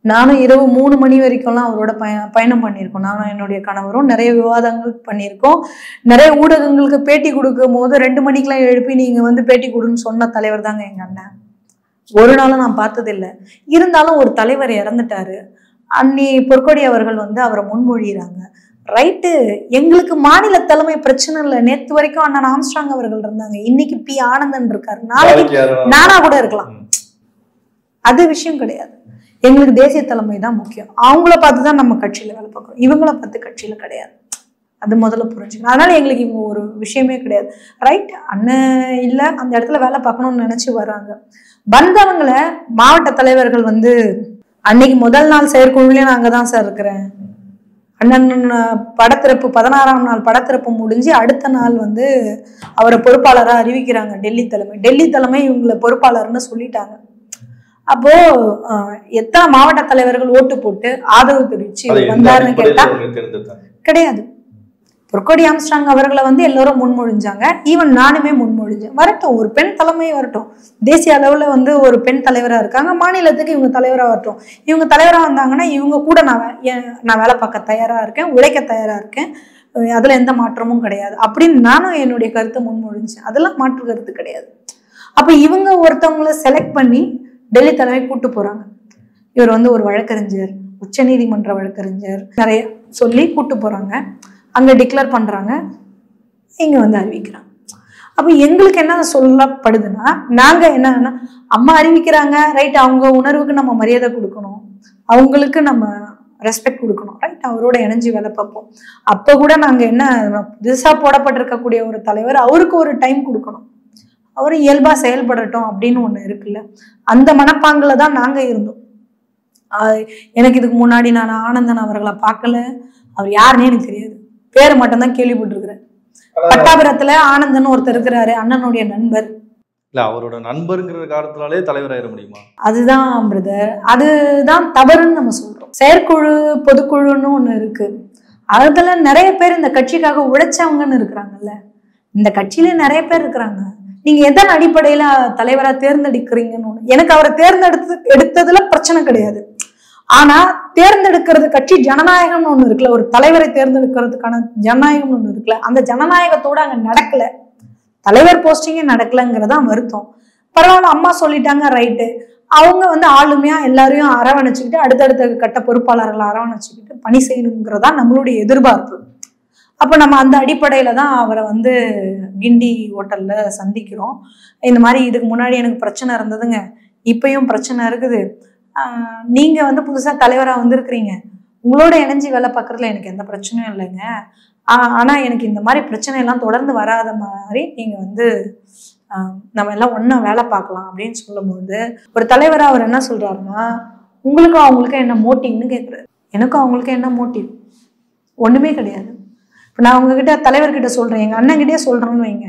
நானும் இரவு 3 மணி வரைக்கும்லாம் அவரோட பயணம் பண்ணியிருக்கோம். நானும் என்னுடைய கணவரும் நிறைய விவாதங்கள் பண்ணியிருக்கோம். நிறைய ஊடகங்களுக்கு பேட்டி கொடுக்கும் போது 2 மணிக்கெல்லாம் எழுப்பி நீங்க வந்து பேட்டி கொடுன்னு சொன்ன தலைவர் தாங்க எங்க அண்ணன். ஒரு நாளும் நான் பார்த்ததில்லை. இருந்தாலும் ஒரு தலைவர் இறந்துட்டாரு, அன்னி பொற்கொடி அவர்கள் வந்து அவரை முன்மொழிகிறாங்க. ரைட்டு, எங்களுக்கு மாநில தலைமை பிரச்சனை இல்லை. நேற்று வரைக்கும் அண்ணன் ஆம்ஸ்ட்ராங் அவர்கள் இருந்தாங்க, இன்னைக்கு பி ஆனந்தன் இருக்காரு, நாளைக்கு நானா கூட இருக்கலாம். அது விஷயம் கிடையாது. எங்களுக்கு தேசிய தலைமை தான் முக்கியம். அவங்கள பார்த்துதான் நம்ம கட்சியில வேலை பார்க்கணும், இவங்கள பார்த்து கட்சியில கிடையாது. அது முதல்ல புரிஞ்சுக்கணும். அதனால எங்களுக்கு இவங்க ஒரு விஷயமே கிடையாது. ரைட், அண்ணன் இல்லை அந்த இடத்துல வேலை பார்க்கணும்னு நினைச்சு வர்றாங்க. வந்தவங்களை மாவட்ட தலைவர்கள் வந்து அன்னைக்கு முதல் நாள் செயற்குழுலயே நான் அங்கதான் சார் இருக்கிறேன். அண்ணன் படத்திறப்பு 16ஆம் நாள் படத்திறப்பு முடிஞ்சு அடுத்த நாள் வந்து அவரை பொறுப்பாளரா அறிவிக்கிறாங்க டெல்லி தலைமை இவங்களை பொறுப்பாளர்னு சொல்லிட்டாங்க. அப்போ எத்தனை மாவட்ட தலைவர்கள் ஓட்டு போட்டு ஆதரவு தெரிவிச்சு வந்தாருன்னு கேட்டா கிடையாது. பொற்கொடி ஆம்ஸ்ட்ராங் அவர்களை வந்து எல்லாரும் முன்மொழிஞ்சாங்க, ஈவன் நானுமே முன்மொழிஞ்சேன். வரட்டும், ஒரு பெண் தலைமை வரட்டும், தேசிய அளவுல வந்து ஒரு பெண் தலைவரா இருக்காங்க, மாநிலத்துக்கு இவங்க தலைவரா வரட்டும். இவங்க தலைவரா வந்தாங்கன்னா இவங்க கூட நான் வேலை பார்க்க தயாரா இருக்கேன், உழைக்க தயாரா இருக்கேன், அதுல எந்த மாற்றமும் கிடையாது அப்படின்னு நானும் என்னுடைய கருத்தை முன்மொழிஞ்சேன். அதெல்லாம் மாற்று கருத்து கிடையாது. அப்ப இவங்க ஒருத்தவங்களை செலக்ட் பண்ணி டெல்லி தலைமை கூட்டு போறாங்க. இவர் வந்து ஒரு வழக்கறிஞர், உச்ச நீதிமன்ற வழக்கறிஞர், நிறைய சொல்லி கூட்டு போறாங்க. அங்க டிக்ளேர் பண்றாங்க, இங்க வந்து அறிவிக்கிறாங்க. அப்ப எங்களுக்கு என்ன சொல்லப்படுதுன்னா, நாங்க என்னன்னா அம்மா அறிவிக்கிறாங்க, ரைட், அவங்க உணர்வுக்கு நம்ம மரியாதை கொடுக்கணும், அவங்களுக்கு நம்ம ரெஸ்பெக்ட் கொடுக்கணும், ரைட், அவரோட இணைஞ்சு வேலை பார்ப்போம். அப்ப கூட நாங்க என்ன, புதுசா போடப்பட்டிருக்கக்கூடிய ஒரு தலைவர், அவருக்கு ஒரு டைம் கொடுக்கணும், அவரு இயல்பா செயல்படட்டும் அப்படின்னு ஒண்ணு இருக்குல்ல. அந்த மனப்பாங்குல தான் நாங்க இருந்தோம். எனக்கு இதுக்கு முன்னாடி நான் ஆனந்தன் அவர்களை பார்க்கல, அவர் யாருன்னே எனக்கு தெரியாது, பேரை மட்டும்தான் கேள்விப்பட்டிருக்கிறேன். பட்டாபுரத்துல ஆனந்தன் ஒருத்தர் இருக்கிறாரு, அண்ணனுடைய நண்பர். இல்ல அவரோட நண்பருங்கிற காரணத்தினாலே தலைவராயிட முடியுமா? அதுதான் பிரதர், அதுதான் தவறுன்னு நம்ம சொல்றோம். செயற்குழு பொதுக்குழுன்னு ஒண்ணு இருக்கு, அதுல நிறைய பேர் இந்த கட்சிக்காக உழைச்சவங்கன்னு இருக்கிறாங்கல்ல. இந்த கட்சியில நிறைய பேர் இருக்கிறாங்க. நீங்க எதன் அடிப்படையில தலைவரா தேர்ந்தெடுக்கிறீங்கன்னு ஒண்ணு. எனக்கு அவரை எடுத்ததுல பிரச்சனை கிடையாது. ஆனா தேர்ந்தெடுக்கிறது கட்சி ஜனநாயகம்னு ஒண்ணு இருக்குல்ல, ஒரு தலைவரை தேர்ந்தெடுக்கிறதுக்கான ஜனநாயகம்னு ஒண்ணு இருக்குல்ல, அந்த ஜனநாயகத்தோட அங்க நடக்கல, தலைவர் போஸ்டிங்கே நடக்கலங்கிறதா வருத்தம். பரவாயில்ல, அம்மா சொல்லிட்டாங்க, ரைட்டு, அவங்க வந்து ஆளுமையா எல்லாரையும் அரவணைச்சுக்கிட்டு அடுத்தடுத்த கட்ட பொறுப்பாளர்களை அரவணைச்சுக்கிட்டு பணி செய்யணுங்கிறதா நம்மளுடைய எதிர்பார்ப்பு. அப்ப நம்ம அந்த அடிப்படையில தான் அவரை வந்து கிண்டி ஹோட்டல்ல சந்திக்கிறோம். இந்த மாதிரி இதுக்கு முன்னாடி எனக்கு பிரச்சனை இருந்ததுங்க, இப்பயும் பிரச்சனை இருக்குது, நீங்க வந்து புதுசா தலைவரா வந்திருக்கிறீங்க, உங்களோட இணைஞ்சு வேலை பார்க்கறதுல எனக்கு எந்த பிரச்சனையும் இல்லைங்க, ஆனா எனக்கு இந்த மாதிரி பிரச்சனை எல்லாம் தொடர்ந்து வராத மாதிரி நீங்க வந்து நம்ம எல்லாம் ஒண்ணா வேலை பார்க்கலாம் அப்படின்னு சொல்லும்போது ஒரு தலைவரா அவர் என்ன சொல்றாருன்னா, உங்களுக்கும் அவங்களுக்கும் என்ன மோட்டிவ்னு கேட்குறாரு. எனக்கும் அவங்களுக்கும் என்ன மோட்டிவ்? ஒண்ணுமே கிடையாது. இப்போ நான் உங்ககிட்ட தலைவர்கிட்ட சொல்றேன், எங்க அண்ணன்கிட்டயே சொல்றேன்னு வைங்க,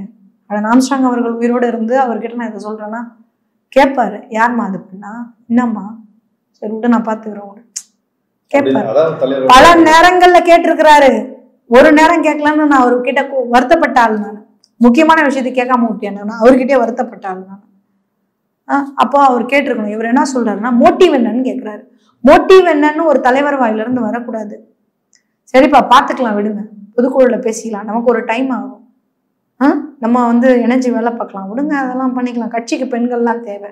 ஆனால் ஆம்ஸ்ட்ராங் அவர்கள் உயிரோடு இருந்து அவர்கிட்ட நான் இதை சொல்றேன்னா கேட்பாரு, யாருமா அது அப்படின்னா, என்னம்மா சரி விட்டு நான் பார்த்துக்கிறேன் கேட்பாரு. பல நேரங்கள்ல கேட்டிருக்கிறாரு. ஒரு நேரம் கேட்கலான்னு நான் அவர்கிட்ட வருத்தப்பட்ட ஆள். நான் முக்கியமான விஷயத்தை கேட்காம விட்டேன், அவர்கிட்டயே வருத்தப்பட்ட ஆள் நான். அப்போ அவர் கேட்டிருக்கணும். இவர் என்ன சொல்றாருன்னா, மோட்டிவ் என்னன்னு கேட்கிறாரு. மோட்டிவ் என்னன்னு ஒரு தலைவர் வாயில இருந்து வரக்கூடாது. சரிப்பா பார்த்துக்கலாம், விடுங்க, பொதுக்குழுல பேசிக்கலாம், நமக்கு ஒரு டைம் ஆகும், நம்ம வந்து எனர்ஜி வேலை பார்க்கலாம், விடுங்க, அதெல்லாம் பண்ணிக்கலாம், கட்சிக்கு பெண்கள்லாம் தேவை.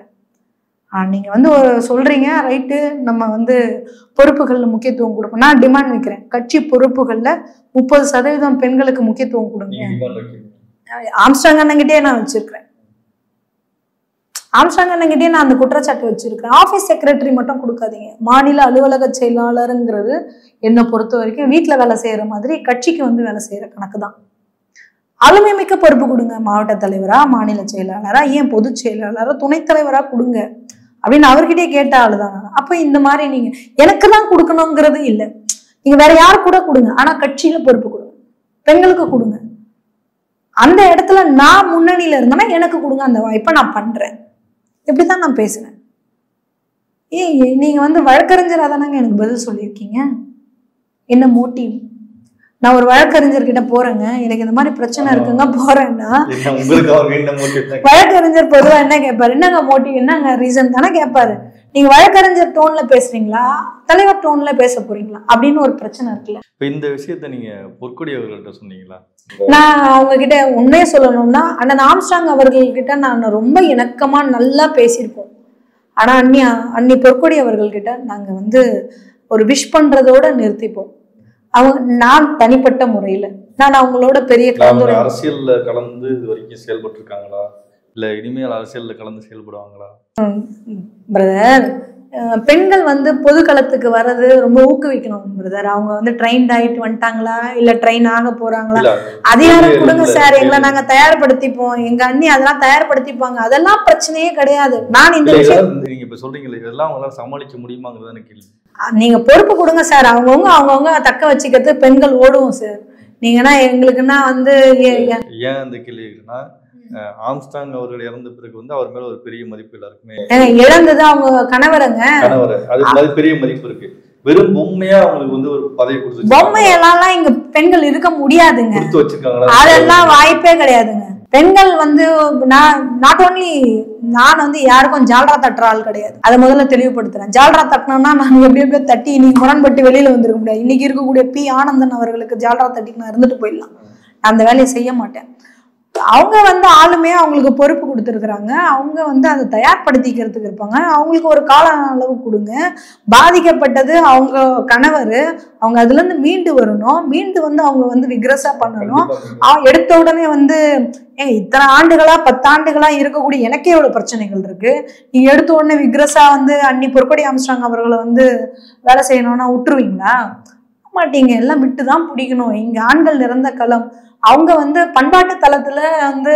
நீங்க வந்து சொல்றீங்க, ரைட்டு, நம்ம வந்து பொறுப்புகள்ல முக்கியத்துவம் கொடுப்போம். நான் டிமாண்ட் வைக்கிறேன், கட்சி பொறுப்புகள்ல 30% பெண்களுக்கு முக்கியத்துவம் கொடுங்க. ஆம்ஸ்ட்ராங் அண்ணங்கிட்டே நான் வச்சிருக்கிறேன். ஆம்ஸ்ட்ராங் அண்ணங்கிட்டே நான் அந்த குற்றச்சாட்டு வச்சிருக்கிறேன். ஆபீஸ் செக்ரட்டரி மட்டும் கொடுக்காதீங்க. மாநில அலுவலக செயலாளருங்கிறது என்னை பொறுத்த வரைக்கும் வீட்டுல வேலை செய்யற மாதிரி கட்சிக்கு வந்து வேலை செய்யற கணக்கு தான். ஆளுமை மிக்க பொறுப்பு கொடுங்க. மாவட்ட தலைவரா, மாநில செயலாளரா, ஏன் பொதுச் செயலாளரா, துணைத் தலைவரா கொடுங்க அப்படின்னு அவர்கிட்டயே கேட்ட ஆளுதான். அப்ப இந்த மாதிரி நீங்க எனக்கு தான் கொடுக்கணுங்கிறது இல்லை, நீங்க வேற யாரு கூட கொடுங்க, ஆனா கட்சியில பொறுப்பு கொடுங்க, பெண்களுக்கு கொடுங்க. அந்த இடத்துல நான் முன்னணியில இருந்தேன்னா எனக்கு கொடுங்க அந்த வாய்ப்பை, நான் பண்றேன். இப்படிதான் நான் பேசுனேன். நீங்க வந்து வழக்கறிஞரா தானங்க எனக்கு பதில் சொல்லியிருக்கீங்க. என்ன மோட்டிவ்? நான் ஒரு வழக்கறிஞர்கிட்ட போறேங்க, எனக்கு இந்த மாதிரி பிரச்சனை இருக்குங்க, போறேன்னா வழக்கறிஞர் பொதுவா என்ன கேட்பாரு, என்னங்க மோட்டிவ், என்னங்க ரீசன் தானே கேட்பாரு. நீங்க வழக்கறிஞர் டோன்ல பேசுறீங்களா, தலைவர் டோன்ல பேச போறீங்களா அப்படின்னு ஒரு பிரச்சனை இருக்குல்ல. இந்த விஷயத்த நீங்க பொற்கொடி அவர்கள்ட்ட சொன்னீங்களா? நான் அவங்க கிட்ட உண்மையே சொல்லணும்னா, அண்ணன் ஆம்ஸ்ட்ராங் அவர்கள்கிட்ட நான் ரொம்ப இணக்கமா நல்லா பேசியிருப்போம். ஆனா அன்னி பொற்கொடி அவர்கள்கிட்ட நாங்க வந்து ஒரு விஷ் பண்றதோட நிறுத்திப்போம். அவங்க நான் தனிப்பட்ட முறையில நான் அவங்களோட பெரிய அரசியல்ல கலந்து இது வரைக்கும் செயல்பட்டு இருக்காங்களா, இல்ல இனிமேல் அரசியல்ல கலந்து செயல்படுவாங்களா? பிரதர், பெண்கள் வந்து பொது களத்துக்கு வர்றது ரொம்ப ஊக்குவிக்கணும் பிரதர். அவங்க வந்து ட்ரெயின் ஆயிட்டு வந்துட்டாங்களா, இல்ல ட்ரெயின் ஆக போறாங்களா, அதிகாரம் கொடுங்க சார், எங்களை நாங்க தயார்படுத்திப்போம், எங்க அண்ணி அதெல்லாம் தயார்படுத்திப்பாங்க, அதெல்லாம் பிரச்சனையே கிடையாது. நான் இந்த விஷயம் நீங்க இப்ப சொல்றீங்களே, இதெல்லாம் அவங்களால சமாளிக்க முடியுமாங்கிறதான கேள்வி. நீங்க பொறுப்பு கொடுங்க சார், அவங்கவுங்க தக்க வச்சுக்கிறது பெண்கள் ஓடுவோம் சார். நீங்கன்னா எங்களுக்குன்னா வந்து ஏன் அந்த கேள்வினா, ஆம்ஸ்ட்ராங் அவர்கள் இறந்த பிறகு வந்து அவர் மேல ஒரு பெரிய மதிப்பு எல்லாருக்குமே. இழந்தது அவங்க கணவருங்க, அது பெரிய மதிப்பு இருக்கு. வெறும் பொம்மையா அவங்களுக்கு வந்து ஒரு பதவி கொடுத்து, பொம்மையெல்லாம் இங்க பெண்கள் இருக்க முடியாதுங்க, கொடுத்து வச்சிருக்காங்களா, அதெல்லாம் வாய்ப்பே கிடையாதுங்க. பெண்கள் வந்து நாட் ஓன்லி நான் வந்து யாருக்கும் ஜால்ரா தட்டுற ஆள் கிடையாது, அதை முதல்ல தெளிவுபடுத்துறேன். ஜால்ரா தட்டினோம்னா நான் எப்படி தட்டி இன்னைக்கு முரண்பட்டு வெளியில வந்துருக்க முடியாது. இன்னைக்கு இருக்கக்கூடிய பி ஆனந்தன் அவர்களுக்கு ஜால்ரா தட்டிக்கு நான் இருந்துட்டு போயிடலாம், நான் அந்த வேலையை செய்ய மாட்டேன். அவங்க வந்து ஆளுமே அவங்களுக்கு பொறுப்பு கொடுத்துருக்குறாங்க, அவங்க வந்து அதை தயார்படுத்திக்கிறதுக்கு இருப்பாங்க. அவங்களுக்கு ஒரு கால அளவு கொடுங்க. பாதிக்கப்பட்டது அவங்க கணவர், அவங்க அதுல இருந்து மீண்டு வரணும், மீண்டு வந்து அவங்க வந்து விக்ரஸா பண்ணணும். எடுத்த உடனே வந்து இத்தனை ஆண்டுகளா 10 ஆண்டுகளா இருக்கக்கூடிய எனக்கே எவ்வளவு பிரச்சனைகள் இருக்கு, நீங்க எடுத்த உடனே விக்ரஸா வந்து அன்னி பொற்கொடி ஆம்ஸ்ட்ராங் அவர்களை வந்து வேலை செய்யணும்னா விட்டுருவீங்களா? மாட்டீங்க, எல்லாம் விட்டுதான் பிடிக்கணும். இங்க ஆண்கள் நிறந்த களம். அவங்க வந்து பண்பாட்டு தளத்துல வந்து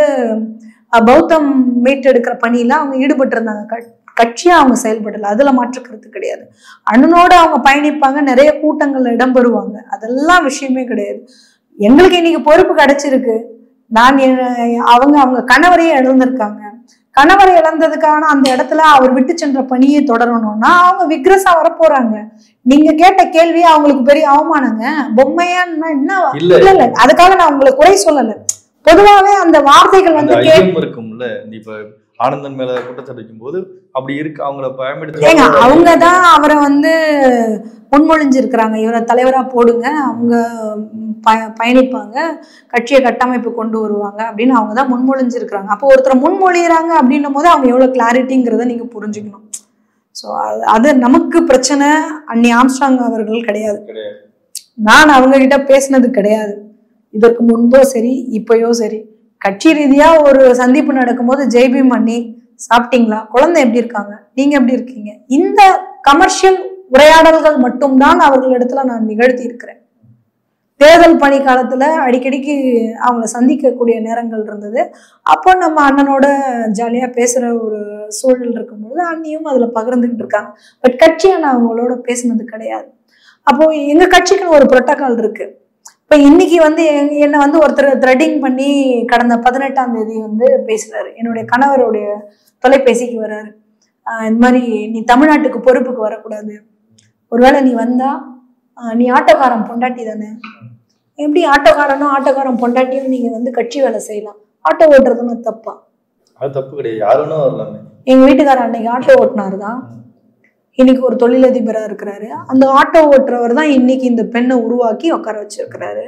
பௌத்தம் மீட்டெடுக்கிற பணியில அவங்க ஈடுபட்டு இருந்தாங்க, கட்சியா அவங்க செயல்படல, அதுல மாற்றுக்கிறது கிடையாது. அண்ணனோட அவங்க பயணிப்பாங்க, நிறைய கூட்டங்கள்ல இடம்பெறுவாங்க, அதெல்லாம் விஷயமே கிடையாது. எங்களுக்கு இன்னைக்கு பொறுப்பு கிடைச்சிருக்கு. அவங்க கணவரையே இழந்திருக்காங்க. கணவரை இழந்ததுக்கான அந்த இடத்துல அவர் விட்டு சென்ற பணியை தொடரணும்னா அவங்க விக்ரஸா வரப்போறாங்க. நீங்க கேட்ட கேள்வி அவங்களுக்கு பெரிய அவமானங்க. பொம்மையான்னா என்ன இல்ல, அதுக்காக நான் உங்களை குறை சொல்லல. பொதுவாவே அந்த வார்த்தைகள் வந்து இருக்கும்ல, இப்ப ஆனந்தன் மேல குற்றச்சாட்டு வைக்கும் போது அப்படி இருக்கு, அவங்கள பயன்படுத்தி அவங்கதான் அவரை வந்து முன்மொழிஞ்சிருக்கிறாங்க, இவரை தலைவரா போடுங்க, அவங்க பயணிப்பாங்க, கட்சியை கட்டமைப்பு கொண்டு வருவாங்க அப்படின்னு அவங்க தான் முன்மொழிஞ்சிருக்கிறாங்க. அப்போ ஒருத்தரை முன்மொழிகிறாங்க அப்படின்னும் போது அவங்க எவ்வளவு கிளாரிட்டிங்கிறத நீங்க புரிஞ்சுக்கணும். ஸோ அது நமக்கு பிரச்சனை அன்னி ஆம்ஸ்ட்ராங் அவர்கள் கிடையாது. நான் அவங்க கிட்ட பேசினது கிடையாது, இதற்கு முன்போ சரி இப்பயோ சரி. கட்சி ரீதியா ஒரு சந்திப்பு நடக்கும்போது ஜெய்பீம் அண்ணி சாப்பிட்டீங்களா, குழந்தை எப்படி இருக்காங்க, நீங்க எப்படி இருக்கீங்க, இந்த கமர்ஷியல் உரையாடல்கள் மட்டும்தான் அவர்களிடத்துல நான் நிகழ்த்தி இருக்கிறேன். தேர்தல் பணி காலத்துல அடிக்கடிக்கு அவங்கள சந்திக்கக்கூடிய நேரங்கள் இருந்தது. அப்போ நம்ம அண்ணனோட ஜாலியா பேசுற ஒரு சூழல் இருக்கும்போது அண்ணியும் அதுல பகிர்ந்துகிட்டு இருக்காங்க. பட் கட்சியை நான் அவங்களோட பேசினது கிடையாது. அப்போ எங்க கட்சிக்குன்னு ஒரு புரோட்டோகால் இருக்கு. இப்ப இன்னைக்கு வந்து என்னை வந்து ஒருத்தர் த்ரெட்டிங் பண்ணி கடந்த 18ஆம் தேதி வந்து பேசுறாரு. என்னுடைய கணவருடைய தொலைபேசிக்கு வர்றாரு. இந்த மாதிரி நீ தமிழ்நாட்டுக்கு பொறுப்புக்கு வரக்கூடாது, ஒருவேளை நீ வந்தா நீ ஆட்டோக்காரன் பொண்டாட்டி தானே, எப்படி ஆட்டோக்காரன் பொண்டாட்டியும் நீங்க வந்து கட்சி வேலை செய்யலாம், ஆட்டோ ஓட்டுறதுன்னு தப்பா? அது தப்பு கிடையாது, யாருன்னு வரலாமே. எங்க வீட்டுக்காரர் அன்னைக்கு ஆட்டோ ஓட்டினாரு தான், இன்னைக்கு ஒரு தொழிலதிபரா இருக்கிறாரு. அந்த ஆட்டோ ஓட்டுறவர் தான் இன்னைக்கு இந்த பெண்ணை உருவாக்கி உட்கார வச்சிருக்கிறாரு.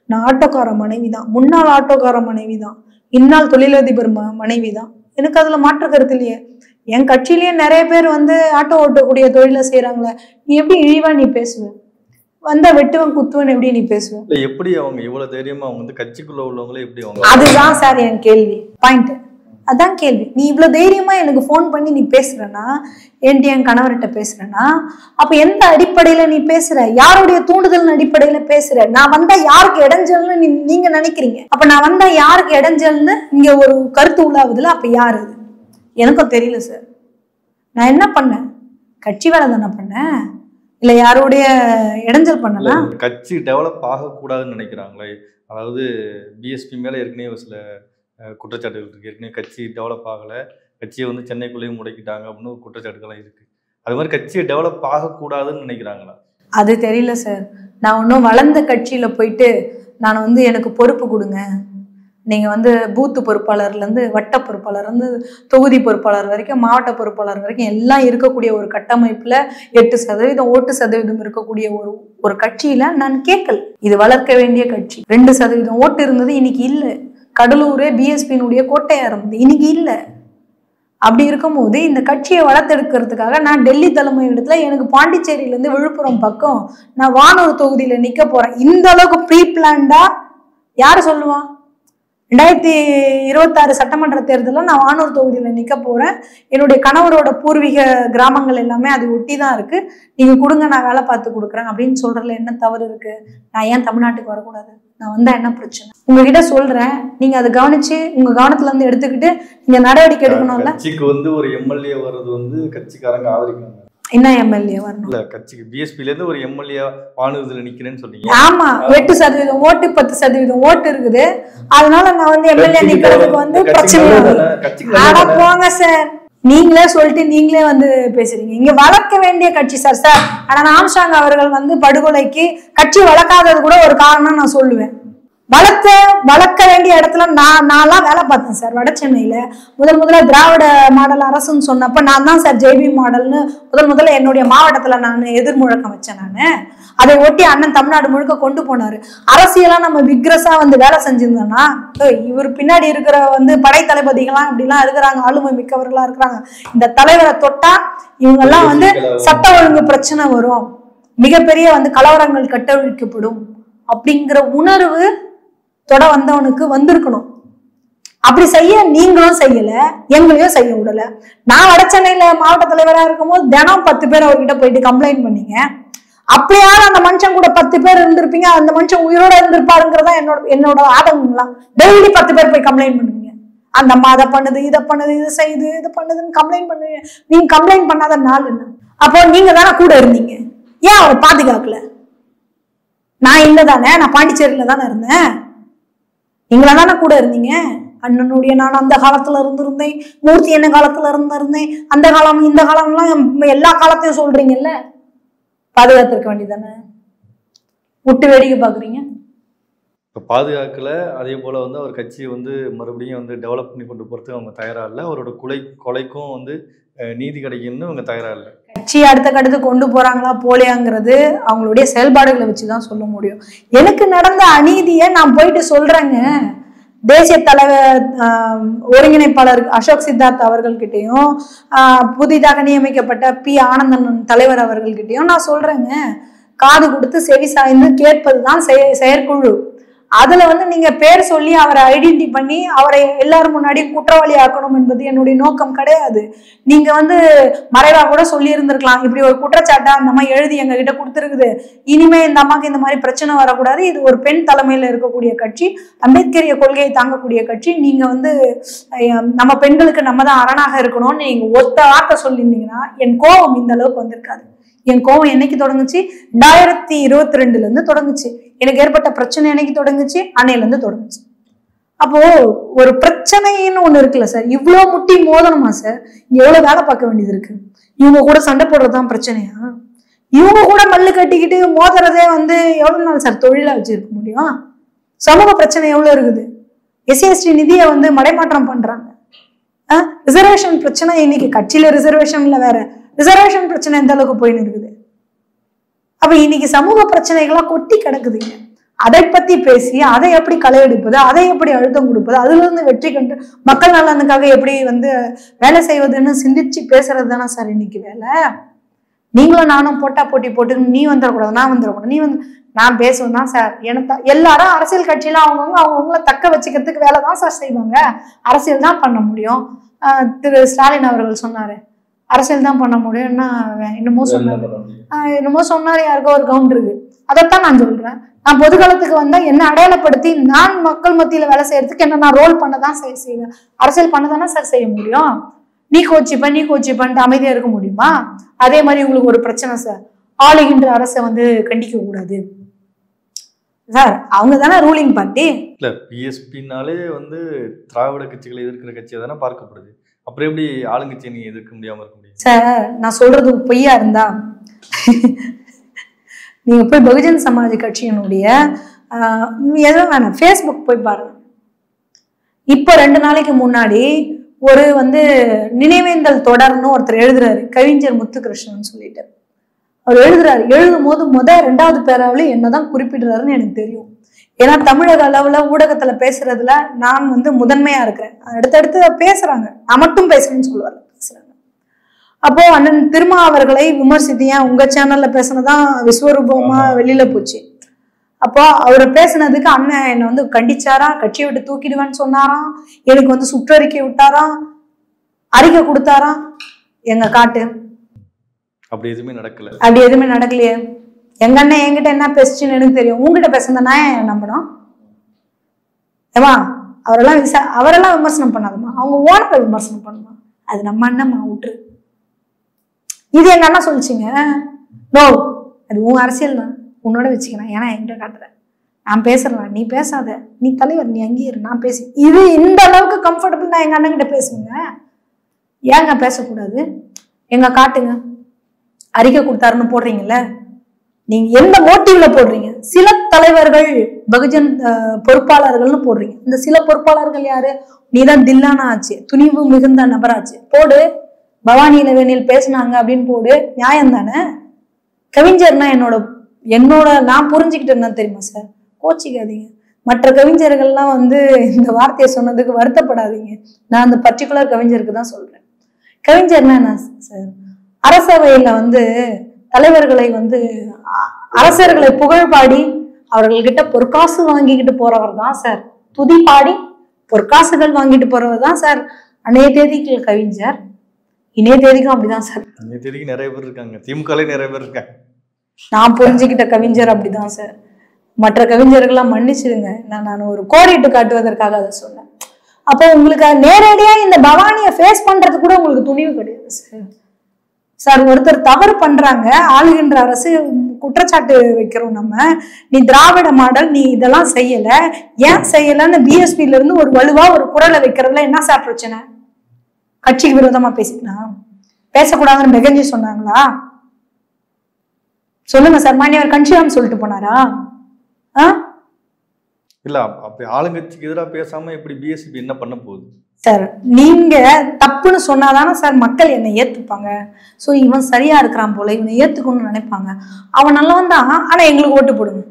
நான் ஆட்டோக்கார மனைவி தான், முன்னாள் ஆட்டோக்கார மனைவி தான், இந்நாள் தொழிலதிபர் மனைவி தான். எனக்கு அதுல மாற்று கருத்து இல்லையே. என் கட்சியிலேயே நிறைய பேர் வந்து ஆட்டோ ஓட்டக்கூடிய தொழிலை செய்யறாங்களே, நீ எப்படி இழிவா நீ பேசுவ? வந்தா வெட்டுவன் குத்துவன் எப்படி நீ பேசுவ? எப்படி அவங்க இவ்வளவு தைரியமா அவங்க வந்து கட்சிக்குள்ள உள்ளவங்களே எப்படி அவங்க? அதுதான் சார் என் கேள்வி, பாயிண்ட். அதான் கேள்வி. நீ இவ்வளவு தைரியமா எனக்கு போன் பண்ணி நீ பேசுறனா, என் கணவர்கிட்ட பேசுறனா, அப்ப எந்த அடிப்படையில நீ பேசுற? யாருடைய தூண்டுதல் அடிப்படையில பேசுற? நான் வந்தா யாருக்கு இடைஞ்சல்னு நீங்க நினைக்கிறீங்க? அப்ப நான் வந்தா யாருக்கு இடைஞ்சல்னு இங்க ஒரு கருத்து உள்ளாவதுல அப்ப யாரு? எனக்கும் தெரியல சார். நான் என்ன பண்ணேன்? கட்சி வேலை தானே பண்ணேன், இல்ல யாருடைய இடைஞ்சல் பண்ணலாம்? கட்சி டெவலப் ஆகக்கூடாதுன்னு நினைக்கிறாங்களே, அதாவது பிஎஸ்பி மேல ஏற்கனவே ஒரு சில குற்றச்சாட்டுகள் இருக்கு. ஏற்கனவே கட்சி டெவலப் ஆகலை, கட்சியை வந்து சென்னைக்குள்ளேயும் முடக்கிட்டாங்க அப்படின்னு ஒரு குற்றச்சாட்டுகள்லாம் இருக்கு. அது மாதிரி கட்சியை டெவலப் ஆகக்கூடாதுன்னு நினைக்கிறாங்களா? அது தெரியல சார். நான் இன்னும் வளர்ந்த கட்சியில போயிட்டு நான் வந்து எனக்கு பொறுப்பு கொடுங்க, நீங்க வந்து பூத்து பொறுப்பாளர்ல இருந்து வட்ட பொறுப்பாளர் வந்து தொகுதி பொறுப்பாளர் வரைக்கும் மாவட்ட பொறுப்பாளர் வரைக்கும் எல்லாம் இருக்கக்கூடிய ஒரு கட்டமைப்புல 8% ஓட்டு சதவீதம் இருக்கக்கூடிய ஒரு கட்சியில நான் கேட்கல. இது வளர்க்க வேண்டிய கட்சி. 2% ஓட்டு இருந்தது, இன்னைக்கு இல்லை. கடலூரே பிஎஸ்பியினுடைய கோட்டையா இருந்தது, இன்னைக்கு இல்லை. அப்படி இருக்கும்போது இந்த கட்சியை வளர்த்தெடுக்கிறதுக்காக நான் டெல்லி தலைமை இடத்துல எனக்கு பாண்டிச்சேரியில இருந்து விழுப்புரம் பக்கம் நான் வானூர் தொகுதியில நிக்க போறேன். இந்த அளவுக்கு ப்ரீ பிளான்டா யாரு சொல்லுவான்? 2026 சட்டமன்ற தேர்தலில் நான் வானூர் தொகுதியில நிக்க போறேன். என்னுடைய கணவரோட பூர்வீக கிராமங்கள் எல்லாமே அது ஒட்டி தான் இருக்கு. நீங்க கொடுங்க, நான் வேலை பார்த்து கொடுக்குறேன் அப்படின்னு சொல்றதுல என்ன தவறு இருக்கு? நான் ஏன் தமிழ்நாட்டுக்கு வரக்கூடாது? நான் வந்தா என்ன பிரச்சனை? உங்ககிட்ட சொல்றேன், நீங்க அதை கவனிச்சு உங்க கவனத்துல இருந்து எடுத்துக்கிட்டு நீங்க நடவடிக்கை எடுக்கணும்ல. கட்சிக்கு வந்து ஒரு எம்எல்ஏ வர்றது வந்து கட்சிக்காரங்க ஆதரிக்கணும். என்ன எம்எல்ஏ வரணும்? இல்ல, கட்சிக்கு பிஎஸ்பில இருந்து ஒரு எம்எல்ஏ வானூர்தில நிக்கிறேன்னு சொன்னீங்க. ஆமா, 8% ஓட்டு 10% ஓட்டு இருக்குது. அதனால நான் வந்து எம்எல்ஏ நிக்கிறதுக்கு வந்து பிரச்சனை. ஆனா போங்க சார், நீங்களே சொல்லிட்டு நீங்களே வந்து பேசுறீங்க. இங்க வளர்க்க வேண்டிய கட்சி சார். சார் ஆனா ஆம்ஸ்ட்ராங் அவர்கள் வந்து படுகொலைக்கு கட்சி வளர்க்காதது கூட ஒரு காரணம் நான் சொல்லுவேன். வளர்க்க வேண்டிய இடத்துல நான்லாம் வேலை பார்த்தேன் சார். வட சென்னையில முதல்ல திராவிட மாடல் அரசுன்னு சொன்னப்ப நான் தான் சார் ஜேபி மாடல்னு முதல்ல என்னுடைய மாவட்டத்துல நான் எதிர்முழக்கம் வச்சேன். நான் அதை ஒட்டி அண்ணன் தமிழ்நாடு முழுக்க கொண்டு போனாரு. அரசியலா நம்ம விக்ரஸா வந்து வேலை செஞ்சிருந்தோம்னா, இவர் பின்னாடி இருக்கிற வந்து படை தளபதிகள்லாம் இப்படிலாம் இருக்கிறாங்க, ஆளுமை மிக்கவர்களா இருக்கிறாங்க, இந்த தலைவரை தொட்டா இவங்க எல்லாம் வந்து சட்ட ஒழுங்கு பிரச்சனை வரும், மிகப்பெரிய வந்து கலவரங்கள் கட்டவிழ்க்கப்படும் அப்படிங்கிற உணர்வு தொட வந்தவனுக்கு வந்திருக்கணும். அப்படி செய்ய நீங்களும் செய்யல, எங்களையும் செய்ய விடல. நான் வட சென்னையில மாவட்ட தலைவரா இருக்கும்போது தினம் 10 பேர் அவர்கிட்ட போயிட்டு கம்ப்ளைண்ட் பண்ணீங்க. அப்படியாவது அந்த மனுஷன் கூட 10 பேர் இருந்திருப்பீங்க, அந்த மனுஷன் உயிரோட இருந்திருப்பாருங்கிறதா என்னோட ஆதங்கம்லாம். டெய்லி 10 பேர் போய் கம்ப்ளைண்ட் பண்ணுவீங்க. அந்த அம்மா அதை பண்ணுது, இதை பண்ணுது, இது செய்யுது, இது பண்ணுதுன்னு கம்ப்ளைண்ட் பண்ணுவீங்க. நீங்க கம்ப்ளைண்ட் பண்ணாத நாள் என்ன? அப்போ நீங்க தானே கூட இருந்தீங்க, ஏன் அவரை பாதுகாக்கல? நான் இல்லதானே, நான் பாண்டிச்சேரியில தானே இருந்தேன், நீங்களா தானே கூட இருந்தீங்க. அண்ணனுடைய நான் அந்த காலத்துல இருந்திருந்தேன், மூர்த்தி என்ன காலத்துல இருந்திருந்தேன், அந்த காலம் இந்த காலம்லாம் எல்லா காலத்தையும் சொல்றீங்கல்ல, பாதுகாத்திருக்க வேண்டியதானே, விட்டு வேடிக்கை பாக்குறீங்க. இப்போ பாதுகாக்கல, அதே போல வந்து அவர் கட்சியை வந்து மறுபடியும் வந்து டெவலப் பண்ணி கொண்டு போறதுக்கு அவங்க தயாரா இல்லை. அவரோட கொலைக்கும் வந்து நீதி கிடைக்கும்னு அவங்க தயாரா இல்லை. கட்சி அடுத்த கொண்டு போறாங்களா போலையாங்கிறது அவங்களுடைய செயல்பாடுகளை வச்சுதான் சொல்ல முடியும். எனக்கு நடந்த அநீதியை நான் போயிட்டு சொல்றேங்க. தேசிய தலைவர் ஒருங்கிணைப்பாளர் அசோக் சித்தார்த் அவர்கள்கிட்டையும் புதிதாக நியமிக்கப்பட்ட பி ஆனந்தன் தலைவர் அவர்கள்கிட்டையும் நான் சொல்றேங்க. காது கொடுத்து செவி சாய்ந்து கேட்பதுதான் செயற்குழு. அதுல வந்து நீங்க பேர் சொல்லி அவரை ஐடென்டி பண்ணி அவரை எல்லாரும் முன்னாடி குற்றவாளி ஆக்கணும் என்பது என்னுடைய நோக்கம் கிடையாது. நீங்க வந்து மறைவா கூட சொல்லி இருந்திருக்கலாம், இப்படி ஒரு குற்றச்சாட்டை அந்த அம்மா எழுதி எங்க கிட்ட கொடுத்துருக்குது, இனிமே இந்த அம்மாக்கு இந்த மாதிரி பிரச்சனை வரக்கூடாது, இது ஒரு பெண் தலைமையில இருக்கக்கூடிய கட்சி, அம்பேத்கரிய கொள்கையை தாங்கக்கூடிய கட்சி, நீங்க வந்து நம்ம பெண்களுக்கு நம்ம தான் அரணாக இருக்கணும்னு நீங்க ஒத்த வார்த்தை சொல்லியிருந்தீங்கன்னா என் கோபம் இந்த அளவுக்கு வந்திருக்காது. என் கோவம் என்னைக்கு தொடங்குச்சு? 2022 இருந்து தொடங்குச்சு. எனக்கு ஏற்பட்ட பிரச்சனை என்னைக்கு தொடங்குச்சு? அன்னையில இருந்து தொடங்குச்சு. அப்போ ஒரு பிரச்சனைன்னு ஒண்ணு இருக்குல்ல சார், இவ்வளவு முட்டி மோதணுமா சார்? இங்க எவ்வளவு வேலை பார்க்க வேண்டியது இருக்கு. இவங்க கூட சண்டை போடுறதுதான் பிரச்சனையா? இவங்க கூட மல்லு கட்டிக்கிட்டு மோதுறதே வந்து எவ்வளவு நாள் சார் தொழிலா வச்சிருக்க முடியும்? சமூக பிரச்சனை எவ்வளவு இருக்குது. எஸ்சி நிதியை வந்து மடைமாற்றம் பண்றாங்க. ரிசர்வேஷன் பிரச்சனை இன்னைக்கு கட்சியில ரிசர்வேஷன்ல வேற ரிசர்வேஷன் பிரச்சனை எந்த அளவுக்கு போயின்னு இருக்குது. அப்ப இன்னைக்கு சமூக பிரச்சனைகளா கொட்டி கிடக்குதுங்க. அதை பத்தி பேசி அதை எப்படி களை எடுப்பது, அதை எப்படி அழுத்தம் கொடுப்பது, அதுல இருந்து வெற்றி கண்டு மக்கள் நலனுக்காக எப்படி வந்து வேலை செய்வதுன்னு சிந்திச்சு பேசுறது தானே சார் இன்னைக்கு வேலை. நீங்களும் நானும் போட்டா போட்டி போட்டு நீ வந்துடக்கூடாது நான் வந்துடக்கூடாது நீ வந்து நான் பேசுவேன் தான் சார். எனக்கு எல்லாரும் அரசியல் கட்சியில அவங்கவுங்கள தக்க வச்சுக்கிறதுக்கு வேலை தான் சார் செய்வாங்க. அரசியல் தான் பண்ண முடியும். திரு ஸ்டாலின் அவர்கள் சொன்னாரு அரசியல் தான் பண்ண முடியும்னா என்னமோ சொன்னாரு யாருக்கோ ஒரு கவுண்ட் இருக்கு. அதைத்தான் நான் சொல்றேன். நான் பொதுக்காலத்துக்கு வந்தா என்ன அடையாளப்படுத்தி நான் மக்கள் மத்தியில வேலை செய்யறதுக்கு என்ன நான் ரோல் பண்ணதான் செய்வேன். அரசியல் பண்ணதானே சார் செய்ய முடியும். நீ கோச்சிப்பன்ட்டு அமைதியா இருக்க முடியுமா? அதே மாதிரி உங்களுக்கு ஒரு பிரச்சனை சார், ஆளுகின்ற அரசை வந்து கண்டிக்க கூடாது சார், அவங்க தானே ரூலிங் பார்ட்டி. இல்ல பிஎஸ்பினாலே வந்து திராவிட கட்சிகளை எதிர்க்கிற கட்சியை தானே பார்க்கப்படுது. அப்புறம் எப்படி ஆளுங்கட்சியை நீங்க எதிர்க்க முடியாம இருக்க முடியும் சார்? நான் சொல்றது பொய்யா இருந்தா நீங்க போய் பகுஜன் சமாஜ் கட்சியினுடைய எதுவும் வேணாம் ஃபேஸ்புக் போய் பாருங்க. இப்ப 2 நாளைக்கு முன்னாடி ஒரு வந்து நினைவேந்தல் தொடர்னு ஒருத்தர் எழுதுறாரு, கவிஞர் முத்துகிருஷ்ணன் சொல்லிட்டு. அவர் எழுதுறாரு. எழுதும் போது 2வது பேராவில என்னதான் குறிப்பிடுறாருன்னு எனக்கு தெரியும். ஏன்னா தமிழக அளவுல ஊடகத்துல பேசுறதுல நான் வந்து முதன்மையா இருக்கிறேன். அடுத்தடுத்து பேசுறாங்க, நான் மட்டும் பேசுறேன்னு சொல்லுவாரு, பேசுறாங்க. அப்போ அண்ணன் திருமா அவர்களை விமர்சித்தியா உங்க சேனல்ல பேசினதான் விஸ்வரூபமா வெளியில போச்சு. அப்போ அவர் பேசினதுக்கு அண்ணன் என்னை வந்து கண்டிச்சாரா, கட்சியை விட்டு தூக்கிடுவேன்னு சொன்னாராம், எனக்கு வந்து சுற்றறிக்கை விட்டாராம், அறிக்கை கொடுத்தாராம். எங்க காட்டு அப்படி எதுவுமே நடக்கல. அப்படி எதுவுமே நடக்கலையே. எங்க அண்ணன் என்கிட்ட என்ன பேசுச்சுன்னு எனக்கு தெரியும். உங்ககிட்ட பேசுனத நான் நம்பணும் ஏமா? அவரெல்லாம் விமர்சனம் பண்ணாதமா, அவங்க ஓனரை விமர்சனம் பண்ணுமா? அது நம்ம அண்ணம்மா விட்டுரு. இது எங்க அண்ணா சொல்லிச்சுங்க. நோ, அது உன் அரசியல் தான், உன்னோட வச்சுக்கிறேன். ஏன்னா என்கிட்ட காட்டுறேன், நான் பேசுறேன், நீ பேசாத, நீ தலைவர், நீ அங்கேயே இரு, நான் பேசி. இது இந்த அளவுக்கு கம்ஃபர்டபுள் நான் எங்க அண்ணன் கிட்ட பேசுவேங்க. ஏங்க பேசக்கூடாது? எங்க காட்டுங்க. அறிக்கை கொடுத்தாருன்னு போடுறீங்கல்ல, நீங்க எந்த மோட்டிவ்ல போடுறீங்க? சில தலைவர்கள் பகுஜன் பொறுப்பாளர்கள்னு போடுறீங்க. இந்த சில பொறுப்பாளர்கள் யாரு? நீதான் தில்லானா ஆச்சு, துணிவு மிகுந்த நபராச்சு, போடு. பவானி இளவேனில் பேசினாங்க அப்படின்னு போடு, நியாயம் தானே? கவிஞர்னா என்னோட நான் புரிஞ்சுக்கிட்டு என்ன தெரியுமா சார்? கோச்சிக்காதீங்க. மற்ற கவிஞர்கள்லாம் வந்து இந்த வார்த்தையை சொன்னதுக்கு வருத்தப்படாதீங்க. நான் அந்த பர்டிகுலர் கவிஞருக்கு தான் சொல்றேன். கவிஞர்னா என்ன சார்? அரசவையில வந்து தலைவர்களை வந்து அரசர்களை புகழ்பாடி அவர்கள்கிட்ட பொற்காசு வாங்கிக்கிட்டு போறவர் தான் சார். துதி பாடி பொற்காசுகள் வாங்கிட்டு போறவர் தான் சார் அன்னைய தேதிக்கு கவிஞர். இணைய தேதிக்கும் அப்படிதான் சார். இணைய தேதிக்கு நிறைய பேர் இருக்காங்க, திமுகலே நிறைய பேர் இருக்காங்க. நான் புரிஞ்சுக்கிட்ட கவிஞர் அப்படிதான் சார். மற்ற கவிஞர்கள்லாம் மன்னிச்சிடுங்க, நான் ஒரு கோடிட்டு காட்டுவதற்காக அதை சொன்னேன். அப்போ உங்களுக்கு நேரடியா இந்த பவானியை ஃபேஸ் பண்றது கூட உங்களுக்கு துணிவு கிடையாது சார். சார், ஒருத்தர் தவறு பண்றாங்க, ஆளுகின்ற அரசு குற்றச்சாட்டு வைக்கிறோம் நம்ம, நீ திராவிட மாடல், நீ இதெல்லாம் செய்யல, ஏன் செய்யலன்னு பிஎஸ்பில இருந்து ஒரு வலுவா ஒரு குரலை வைக்கிறதுல என்ன சார் பிரச்சனை? கட்சிக்கு விரோதமா பேசக்கூடாதுன்னு மெகஞ்சி சொன்னாங்களா? சொல்லுங்க சார். மாநிவர் கன்ஷியாம் சொல்லிட்டு போனாரா? இல்ல, அப்படி ஆளுங்கட்சிக்கு எதிராக பேசாம இப்படி பிஎஸ்பி என்ன பண்ண போகுது சார்? நீங்க தப்புன்னு சொன்னாதானே சார் மக்கள் என்னை ஏத்துப்பாங்க. ஸோ இவன் சரியா இருக்கிறான் போல, இவனை ஏத்துக்கணும்னு நினைப்பாங்க. அவன் நல்லவன் தான், ஆனா எங்களுக்கு ஓட்டு போடுங்க.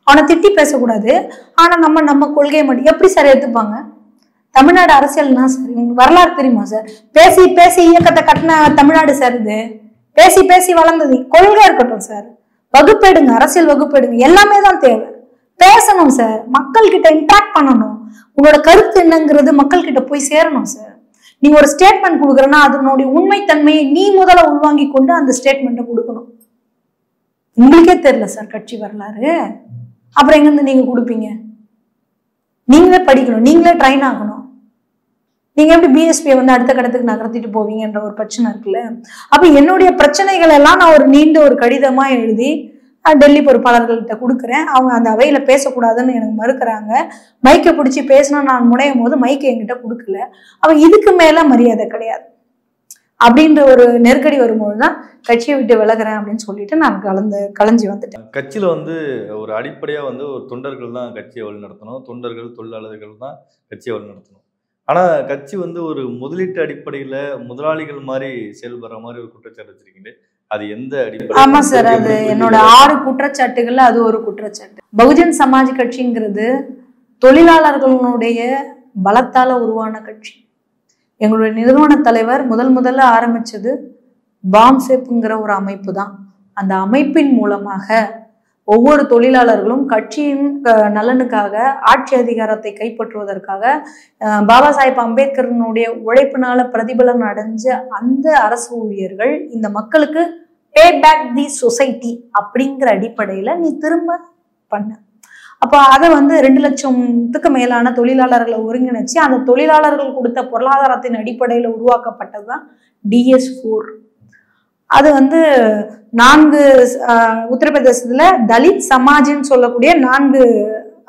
அவனை திட்டி பேசக்கூடாது, ஆனா நம்ம கொள்கையை மட்டும் எப்படி சார் ஏத்துப்பாங்க? தமிழ்நாடு அரசியல்னா சார் உங்களுக்கு வரலாறு தெரியுமா சார்? பேசி பேசி இயக்கத்தை கட்டின தமிழ்நாடு சார் இது. பேசி பேசி வளர்ந்தது. கொள்கை இருக்கட்டும் சார், வகுப்பெடுங்க, அரசியல் வகுப்பெடுங்க, எல்லாமே தான் தேவை. பேசணும் சார், மக்கள் கிட்ட இன்ட்ராக்ட் பண்ணணும். உங்களோட கருத்து என்னங்கிறது மக்கள் கிட்ட போய் சேரணும் சார். நீங்க ஒரு ஸ்டேட்மெண்ட் கொடுக்குறேன்னா அதனுடைய உண்மைத்தன்மையை நீ முதல்ல உள்வாங்கி கொண்டு அந்த ஸ்டேட்மெண்ட்டை கொடுக்கணும். உங்களுக்கே தெரியல சார் கட்சி வரலாறு, அப்புறம் எங்கிருந்து நீங்க கொடுப்பீங்க? நீங்களே படிக்கணும், நீங்களே ட்ரைன் ஆகணும். நீங்க எப்படி பிஎஸ்பியை வந்து அடுத்த கட்டத்துக்கு நகர்த்திட்டு போவீங்கன்ற ஒரு பிரச்சனை இருக்குல்ல. அப்ப என்னுடைய பிரச்சனைகள் எல்லாம் நான் ஒரு நீண்ட ஒரு கடிதமா எழுதி டெல்லி பொறுப்பாளர்கள்ட்ட கொடுக்குறேன். அவங்க அந்த அவையில பேசக்கூடாதுன்னு எனக்கு மறுக்கிறாங்க. மைக்கை பிடிச்சி பேசினா நான் முனையும் போது மைக்கை என்கிட்ட கொடுக்கல. அவ இதுக்கு மேல மரியாதை கிடையாது அப்படின்ற ஒரு நெருக்கடி வரும்போதுதான் கட்சியை விட்டு விலகிறேன் அப்படின்னு சொல்லிட்டு நான் கலைஞ்சி வந்துட்டேன். கட்சியில வந்து ஒரு அடிப்படையா வந்து ஒரு தொண்டர்கள் தான் கட்சியை வழிநடத்தணும், தொண்டர்கள் தொழிலாளர்கள் தான் கட்சியை வழிநடத்தணும். ஆனா கட்சி வந்து ஒரு முதலீட்டு அடிப்படையில முதலாளிகள் மாதிரி செயல்படுற மாதிரி ஒரு குற்றச்சாட்டு வச்சிருக்கீங்க. அது எந்த அடிப்படை? ஆமா சார், அது என்னோட 6 குற்றச்சாட்டுகள்ல அது ஒரு குற்றச்சாட்டு. பகுஜன் சமாஜ் கட்சிங்கிறது தொழிலாளர்களுடைய பலத்தால உருவான கட்சி. எங்களுடைய நிறுவன தலைவர் முதல்ல ஆரம்பிச்சது பாம்செப்ங்கிற ஒரு அமைப்பு தான். அந்த அமைப்பின் மூலமாக ஒவ்வொரு தொழிலாளர்களும் கட்சியின் நலனுக்காக ஆட்சி அதிகாரத்தை கைப்பற்றுவதற்காக பாபா சாஹேப் அம்பேத்கரனுடைய உழைப்பினால பிரதிபலன் அடைஞ்ச அந்த அரசு ஊழியர்கள் இந்த மக்களுக்கு பே பேக் தி சொசைட்டி அப்படிங்கிற அடிப்படையில நீ திரும்ப பண்ண. அப்போ அதை வந்து 2 லட்சத்துக்கு மேலான தொழிலாளர்களை ஒருங்கிணைச்சு அந்த தொழிலாளர்கள் கொடுத்த பொருளாதாரத்தின் அடிப்படையில உருவாக்கப்பட்டதுதான் DS4. அது வந்து 4 உத்தரப்பிரதேசத்துல தலித் சமாஜ்னு சொல்லக்கூடிய 4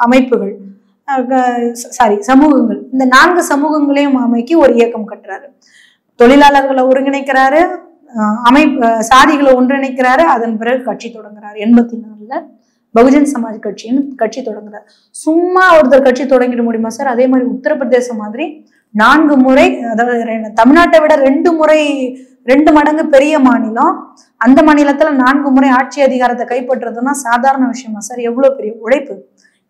அமைப்புகள், சமூகங்கள், இந்த 4 சமூகங்களையும் அமைக்கி ஒரு இயக்கம் கட்டுறாரு. தொழிலாளர்களை ஒருங்கிணைக்கிறாரு, சாதிகளை ஒன்றிணைக்கிறாரு. அதன் பிறகு கட்சி தொடங்குறாரு. 84ல பகுஜன் சமாஜ் கட்சின்னு கட்சி தொடங்குறாரு. சும்மா ஒருத்தர் கட்சி தொடங்கிட முடியுமா சார்? அதே மாதிரி உத்தரப்பிரதேசம் மாதிரி 4 முறை, அதாவது தமிழ்நாட்டை விட 2 மடங்கு பெரிய மாநிலம், அந்த மாநிலத்துல 4 முறை ஆட்சி அதிகாரத்தை கைப்பற்றுறதுன்னா சாதாரண விஷயமா சார்? எவ்வளவு பெரிய உழைப்பு.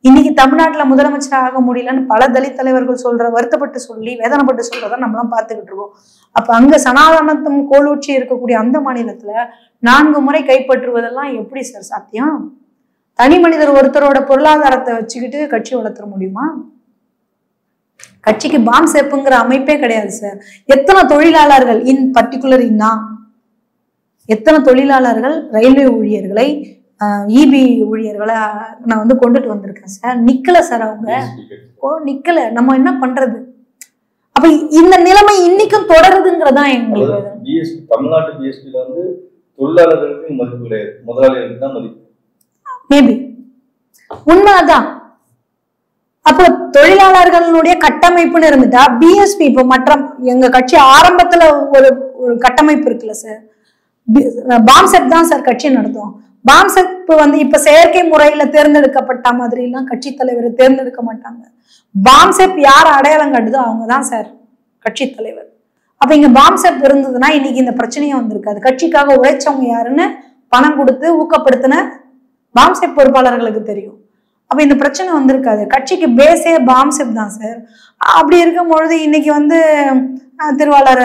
இன்னைக்கு தமிழ்நாட்டுல முதலமைச்சர் ஆக முடியலன்னு பல தலித் தலைவர்கள் வருத்தப்பட்டு சொல்லி வேதனைப்பட்டு சொல்றத நம்மளாம் பார்த்துக்கிட்டு இருக்கோம். அப்ப அங்க சனாதனத்தும் கோலூச்சி இருக்கக்கூடிய அந்த மாநிலத்துல 4 முறை கைப்பற்றுவதெல்லாம் எப்படி சார் சாத்தியம்? தனி மனிதர் ஒருத்தரோட பொருளாதாரத்தை வச்சுக்கிட்டு கட்சி வளர்த்துற முடியுமா? கட்சிக்கு பாம்செப்புங்கிற அமைப்பே கிடையாது சார். எத்தனை தொழிலாளர்கள், இன் பர்டிகுலர் எத்தனை தொழிலாளர்கள் ரயில்வே ஊழியர்களை, இபி ஊழியர்களை நான் வந்து கொண்டுட்டு வந்திருக்கேன் சார். நிக்கல சார், அவங்க நிக்கல. நம்ம என்ன பண்றது? அப்ப இந்த நிலைமை இன்னைக்கும் தொடருதுங்கிறதா எங்களுக்கு. தமிழ்நாட்டு பிஎஸ்பில வந்து தொழிலாளர்களுக்கு மதிப்பு கிடையாது, முதலாளிகளுக்கு தான் மதிப்பு. மேபி உண்மைதான். அப்போ தொழிலாளர்களுடைய கட்டமைப்புன்னு இருந்துட்டா பிஎஸ்பி இப்போ மற்ற எங்க கட்சி ஆரம்பத்துல ஒரு கட்டமைப்பு இருக்குல்ல சார். பாம்செப் தான் சார் கட்சி நடத்தும். பாம்செப் வந்து இப்ப செயற்கை முறையில தேர்ந்தெடுக்கப்பட்ட மாதிரி எல்லாம் கட்சி தலைவரை தேர்ந்தெடுக்க மாட்டாங்க. பாம்செப் யார் அடையாளம் காட்டுதோ அவங்கதான் சார் கட்சி தலைவர். அப்ப இங்க பாம்செப் இருந்ததுன்னா இன்னைக்கு இந்த பிரச்சனையும் வந்திருக்காது. கட்சிக்காக உழைச்சவங்க யாருன்னு பணம் கொடுத்து ஊக்கப்படுத்தின பாம்செப் பொறுப்பாளர்களுக்கு தெரியும். அப்ப இந்த பிரச்சனை வந்திருக்காது. கட்சிக்கு பேஸே பாம்செப் தான் சார். அப்படி இருக்கும் பொழுது இன்னைக்கு வந்து திருவாளர்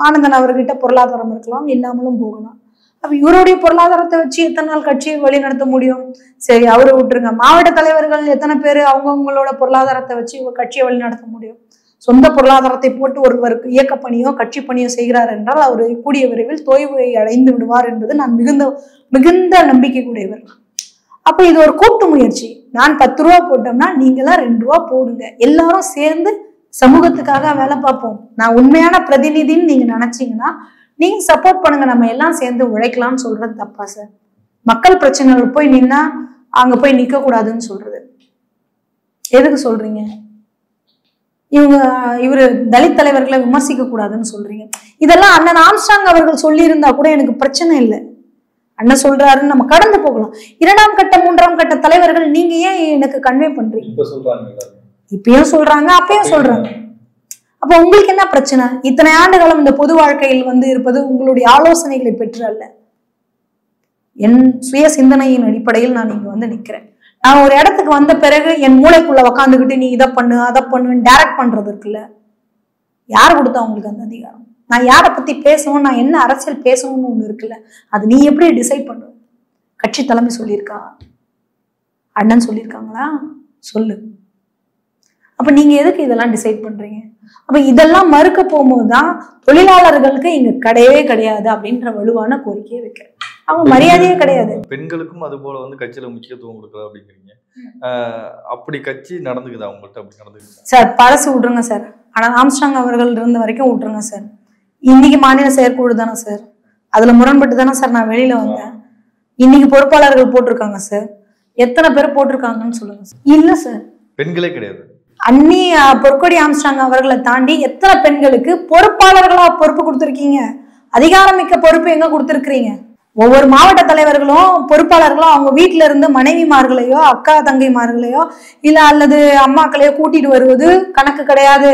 ஆனந்தன் அவர்கிட்ட பொருளாதாரம் இருக்கலாம், இல்லாமலும் போகலாம். அப்ப இவருடைய பொருளாதாரத்தை வச்சு எத்தனை நாள் கட்சியை வழி நடத்த முடியும்? சரி, அவரை விட்டுருங்க. மாவட்ட தலைவர்கள் எத்தனை பேர் அவங்கவுங்களோட பொருளாதாரத்தை வச்சு கட்சியை வழி நடத்த முடியும்? சொந்த பொருளாதாரத்தை போட்டு ஒருவருக்கு இயக்க பணியோ கட்சி பணியோ செய்கிறார் என்றால் அவர் கூடிய விரைவில் தோய்வை அடைந்து விடுவார் என்பது நான் மிகுந்த நம்பிக்கை கூடியவர். அப்ப இது ஒரு கூட்டு முயற்சி. நான் 10 ரூபா போட்டோம்னா நீங்களாம் 2 ரூபா போடுங்க, எல்லாரும் சேர்ந்து சமூகத்துக்காக வேலை பார்ப்போம். நான் உண்மையான பிரதிநிதின்னு நீங்க நினைச்சீங்கன்னா நீங்க சப்போர்ட் பண்ணுங்க, நம்ம எல்லாம் சேர்ந்து உழைக்கலாம்னு சொல்றது தப்பா சார்? மக்கள் பிரச்சனைகள் போய் நின்னா அங்க போய் நிக்க கூடாதுன்னு சொல்றது எதுக்கு சொல்றீங்க? இவரு தலித் தலைவர்களை விமர்சிக்க கூடாதுன்னு சொல்றீங்க. இதெல்லாம் அண்ணன் ஆம்ஸ்ட்ராங் அவர்கள் சொல்லி இருந்தா கூட எனக்கு பிரச்சனை இல்லை. அண்ணன் சொல்றாருன்னு நம்ம கடந்து போகலாம். 2ஆம் கட்ட 3ஆம் கட்ட தலைவர்கள் நீங்க ஏன் எனக்கு கன்வே பண்றீங்க? இப்பயும் சொல்றாங்க, அப்பயும் சொல்றாங்க. அப்ப உங்களுக்கு என்ன பிரச்சனை? இத்தனை ஆண்டு காலம் இந்த பொது வாழ்க்கையில் வந்து இருப்பது உங்களுடைய ஆலோசனைகளை பெற்று அல்ல, என் சுய சிந்தனையின் அடிப்படையில் நான் இங்க வந்து நிக்கிறேன். நான் ஒரு இடத்துக்கு வந்த பிறகு என் மூளைக்குள்ள உக்காந்துக்கிட்டு நீ இதை பண்ணு அதை பண்ணுன்னு டைரக்ட் பண்றது இருக்குல்ல, யார் கொடுத்தா உங்களுக்கு அந்த அதிகாரம்? நான் யாரை பத்தி பேசணும், நான் என்ன அரசியல் பேசணும்னு ஒண்ணு இருக்குல்ல, அது நீ எப்படி டிசைட் பண்ணுவ? கட்சி தலைமை சொல்லியிருக்கா? அண்ணன் சொல்லியிருக்காங்களா? சொல்லு. அப்ப நீங்க எதுக்கு இதெல்லாம் டிசைட் பண்றீங்க? அப்ப இதெல்லாம் மறுக்க போகும்போது தான் தொழிலாளர்களுக்கு இங்க கிடையவே கிடையாது அப்படின்ற வலுவான கோரிக்கையை வைக்கிறேன். அவங்க மரியாதையே கிடையாது. பெண்களுக்கும் அது போல வந்து கட்சியில முக்கியத்துவம் கொடுக்குறா அப்படிங்கிறீங்க. அப்படி கட்சி நடந்துக்குதா உங்கள்கிட்ட? அப்படி நடந்துக்குது சார். பழசு விட்டுருங்க சார். ஆனா ஆம்ஸ்ட்ராங் அவர்கள் இருந்த வரைக்கும் விட்டுருங்க சார். இன்னைக்கு மாநில செயற்குழு தானே சார், அதுல முரண்பட்டு தானே சார் நான் வெளியில வந்தேன். இன்னைக்கு பொறுப்பாளர்கள் போட்டிருக்காங்க சார். எத்தனை பேர் போட்டிருக்காங்கன்னு சொல்லுங்க சார். இல்ல சார், பெண்களே கிடையாது. அன்னி பொற்கொடி ஆம்ஸ்ட்ராங் அவர்களை தாண்டி எத்தனை பெண்களுக்கு பொறுப்பாளர்களா பொறுப்பு கொடுத்துருக்கீங்க? அதிகாரமிக்க பொறுப்பு எங்க கொடுத்துருக்கீங்க? ஒவ்வொரு மாவட்ட தலைவர்களும் பொறுப்பாளர்களும் அவங்க வீட்டுல இருந்து மனைவிமார்களையோ அக்கா தங்கைமார்களையோ இல்ல அல்லது அம்மாக்களையோ கூட்டிட்டு வருவது கணக்கு கிடையாது.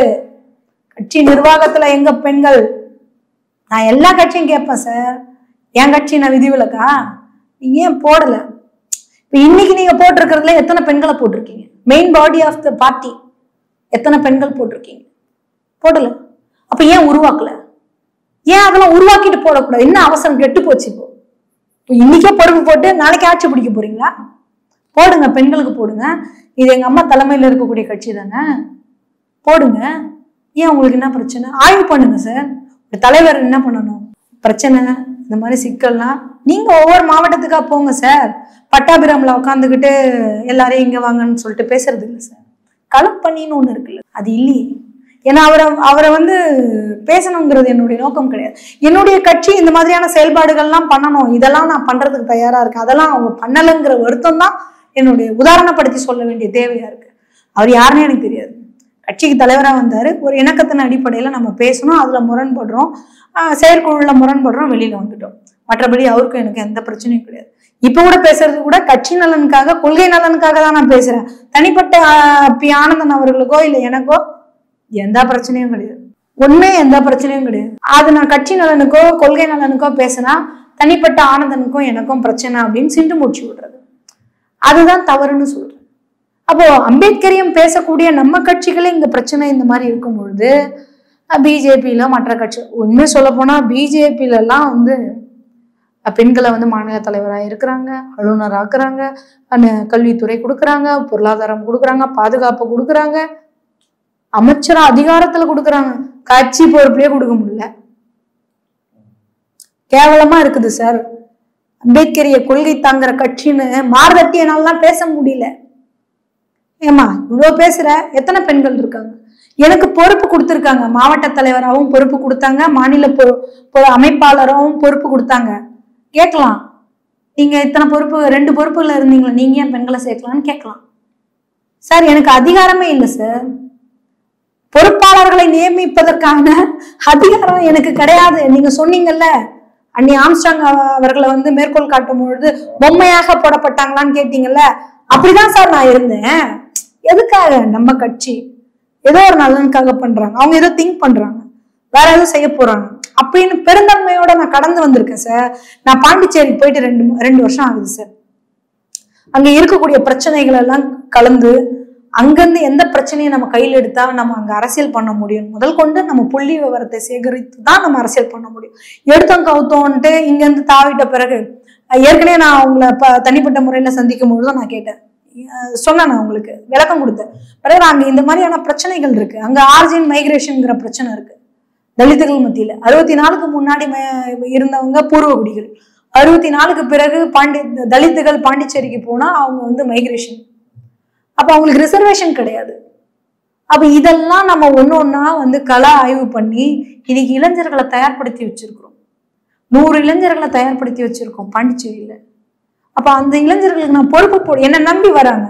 கட்சி நிர்வாகத்துல எங்க பெண்கள்? நான் எல்லா கட்சியும் கேட்பேன் சார். என் கட்சி நான் விதிவிலக்கா? நீங்க ஏன் போடல? இப்ப இன்னைக்கு நீங்க போட்டிருக்கிறதுல எத்தனை பெண்களை போட்டிருக்கீங்க? Main body of the party எத்தனை பெண்கள் போட்டிருக்கீங்க? போடல. அப்ப ஏன் உருவாக்கல? ஏன் அதெல்லாம் உருவாக்கிட்டு போடக்கூடாது? என்ன அவசரம்? கெட்டு போச்சு. இப்போ இன்னைக்கே பொறுப்பு போட்டு நாளைக்கு ஆட்சி பிடிக்க போறீங்களா? போடுங்க, பெண்களுக்கு போடுங்க. இது எங்க அம்மா தலைமையில இருக்கக்கூடிய கட்சி தானே, போடுங்க. ஏன் உங்களுக்கு என்ன பிரச்சனை? ஆய்வு பண்ணுங்க சார். தலைவர் என்ன பண்ணணும்? பிரச்சனை இந்த மாதிரி சிக்கல்லாம் நீங்க ஒவ்வொரு மாவட்டத்துக்கா போங்க சார். பட்டாபிராமில் உட்காந்துக்கிட்டு எல்லாரையும் இங்க வாங்கன்னு சொல்லிட்டு பேசுறது இல்லை சார். களம் பண்ணின்னு ஒண்ணு இருக்குல்ல, அது இல்லையே. ஏன்னா அவரை வந்து பேசணுங்கிறது என்னுடைய நோக்கம் கிடையாது. என்னுடைய கட்சி இந்த மாதிரியான செயல்பாடுகள்லாம் பண்ணணும், இதெல்லாம் நான் பண்றதுக்கு தயாரா இருக்கேன். அதெல்லாம் அவங்க பண்ணலைங்கிற வருத்தம் தான் என்னுடைய உதாரணப்படுத்தி சொல்ல வேண்டிய தேவையா இருக்கு. அவர் யாருன்னு எனக்கு தெரியாது. கட்சிக்கு தலைவராக வந்தாரு. ஒரு இணக்கத்தின் அடிப்படையில நம்ம பேசணும், அதுல முரண்படுறோம், செயற்குழுல முரண்படுறோம், வெளியில வந்துட்டோம். மற்றபடி அவருக்கும் எனக்கு எந்த பிரச்சனையும் கிடையாது. இப்ப கூட பேசுறது கூட கட்சி நலனுக்காக, கொள்கை நலனுக்காக தான் நான் பேசுறேன். தனிப்பட்ட பி ஆனந்தன் அவர்களுக்கோ இல்ல எனக்கோ எந்த பிரச்சனையும் கிடையாது. உண்மையே எந்த பிரச்சனையும் கிடையாது. அது நான் கட்சி நலனுக்கோ கொள்கை நலனுக்கோ பேசினா தனிப்பட்ட ஆனந்தனுக்கும் எனக்கும் பிரச்சனை அப்படின்னு சிண்டு முடிச்சு விடுறது, அதுதான் தவறுன்னு சொல்றேன். அப்போ அம்பேத்கரையும் பேசக்கூடிய நம்ம கட்சிகளே இங்க பிரச்சனை இந்த மாதிரி இருக்கும் பொழுது பிஜேபியில மற்ற கட்சி, உண்மை சொல்ல போனா பிஜேபியில எல்லாம் வந்து பெண்களை வந்து மாநில தலைவராக இருக்கிறாங்க, ஆளுநர் ஆக்குறாங்க, கல்வித்துறை கொடுக்குறாங்க, பொருளாதாரம் கொடுக்குறாங்க, பாதுகாப்பு கொடுக்குறாங்க, அமைச்சரா அதிகாரத்துல கொடுக்குறாங்க. கட்சி பொறுப்புலயே கொடுக்க முடியல. கேவலமா இருக்குது சார். அம்பேத்கரிய கொள்கை தாங்கிற கட்சின்னு மார்தட்டி என்னாலாம் பேச முடியல. ஏமா இவ்வளவு பேசுற? எத்தனை பெண்கள் இருக்காங்க? எனக்கு பொறுப்பு கொடுத்துருக்காங்க, மாவட்ட தலைவராகவும் பொறுப்பு கொடுத்தாங்க, மாநில அமைப்பாளராகவும் பொறுப்பு கொடுத்தாங்க. கேட்கலாம், நீங்க இத்தனை பொறுப்பு 2 பொறுப்புல இருந்தீங்களா, நீங்க ஏன் பெண்களை சேர்க்கலாம்னு கேட்கலாம். சார் எனக்கு அதிகாரமே இல்லை சார். பொறுப்பாளர்களை நியமிப்பதற்கான அதிகாரம் எனக்கு கிடையாது. நீங்க சொன்னீங்கல்ல அன்னி ஆம்ஸ்ட்ராங் அவர்களை வந்து மேற்கோள் காட்டும் பொழுது பொம்மையாக போடப்பட்டாங்களான்னு கேட்டீங்கல்ல, அப்படிதான் சார் நான் இருந்தேன். எதுக்காக? நம்ம கட்சி ஏதோ ஒரு நலனுக்காக பண்றாங்க, அவங்க ஏதோ திங்க் பண்றாங்க, வேற எதுவும் செய்ய போறாங்க அப்படின்னு பெருந்தன்மையோட நான் கடந்து வந்திருக்கேன் சார். நான் பாண்டிச்சேரி போயிட்டு 2 வருஷம் ஆகுது சார். அங்க இருக்கக்கூடிய பிரச்சனைகள் எல்லாம் கலந்து அங்கிருந்து எந்த பிரச்சனையும் நம்ம கையில் எடுத்தா நம்ம அங்க அரசியல் பண்ண முடியும் முதல் கொண்டு நம்ம புள்ளி விவரத்தை சேகரித்து தான் நம்ம அரசியல் பண்ண முடியும். எடுத்தோம் கவுத்தோன்ட்டு இங்க இருந்து தாவிட்ட பிறகு ஏற்கனவே நான் அவங்கள தனிப்பட்ட முறையில சந்திக்கும் பொழுதும் நான் கேட்டேன், சொன்னேன், நான் உங்களுக்கு விளக்கம் கொடுத்தேன். பிறகு அங்க இந்த மாதிரியான பிரச்சனைகள் இருக்கு. அங்க ஆர்ஜின் மைக்ரேஷன்ங்கிற பிரச்சனை இருக்கு தலித்துகள் மத்தியில. 64க்கு முன்னாடி இருந்தவங்க பூர்வகுடிகள், 64க்கு பிறகு தலித்துகள் பாண்டிச்சேரிக்கு போனா அவங்க வந்து மைக்ரேஷன். அப்ப அவங்களுக்கு ரிசர்வேஷன் கிடையாது. அப்ப இதெல்லாம் நம்ம ஒன்னொன்னா வந்து கள ஆய்வு பண்ணி இன்னைக்கு இளைஞர்களை தயார்படுத்தி வச்சிருக்கிறோம். 100 இளைஞர்களை தயார்படுத்தி வச்சிருக்கோம் பாண்டிச்சேரியில. அப்ப அந்த இளைஞர்களுக்கு நான் பொறுப்பு போடு, என்ன நம்பி வராங்க,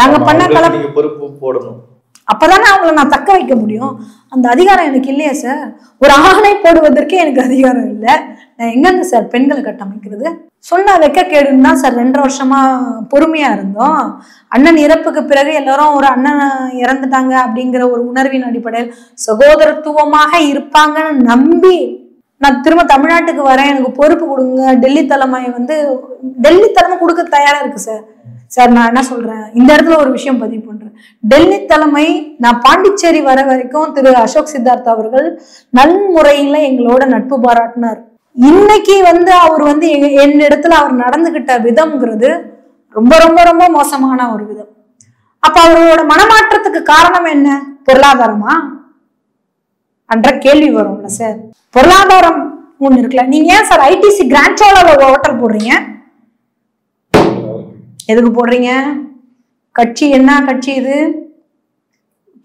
நாங்க பண்ண பொறுப்பு போடணும். அப்பதானே அவங்கள நான் தக்க வைக்க முடியும். அந்த அதிகாரம் எனக்கு இல்லையா சார்? ஒரு ஆணை போடுவதற்கே எனக்கு அதிகாரம் இல்லை. நான் எங்க சார் பெண்களை கட்டமைக்கிறது? சொன்னா வைக்க கேடுன்னு தான் சார் 2 வருஷமா பொறுமையா இருந்தோம். அண்ணன் இறப்புக்கு பிறகு எல்லாரும் ஒரு அண்ணன் இறந்துட்டாங்க அப்படிங்கிற ஒரு உணர்வின் அடிப்படையில் சகோதரத்துவமாக இருப்பாங்கன்னு நம்பி நான் திரும்ப தமிழ்நாட்டுக்கு வரேன், எனக்கு பொறுப்பு கொடுங்க. டெல்லி தலைமை கொடுக்க தயாரா இருக்கு சார். சார் நான் என்ன சொல்றேன், இந்த இடத்துல ஒரு விஷயம் பதிவு பண்றேன். டெல்லி தலைமை நான் பாண்டிச்சேரி வர வரைக்கும் திரு அசோக் சித்தார்த் அவர்கள் நன்முறையில எங்களோட நட்பு பாராட்டினார். இன்னைக்கு வந்து அவர் வந்து என்னிடத்துல அவர் நடந்துகிட்ட விதம்ங்கிறது ரொம்ப ரொம்ப ரொம்ப மோசமான ஒரு விதம். அப்ப அவரோட மனமாற்றத்துக்கு காரணம் என்ன? பொருளாதாரமா என்ற கேள்வி வரும்ல சார். பொருளாதாரம் ஒண்ணு இருக்குல்ல. நீங்க ஏன் சார் ஐடிசி கிராண்ட்ஸோட ஹோட்டல் போடுறீங்க? எதுக்கு போடுறீங்க? கட்சி என்ன கட்சி இது?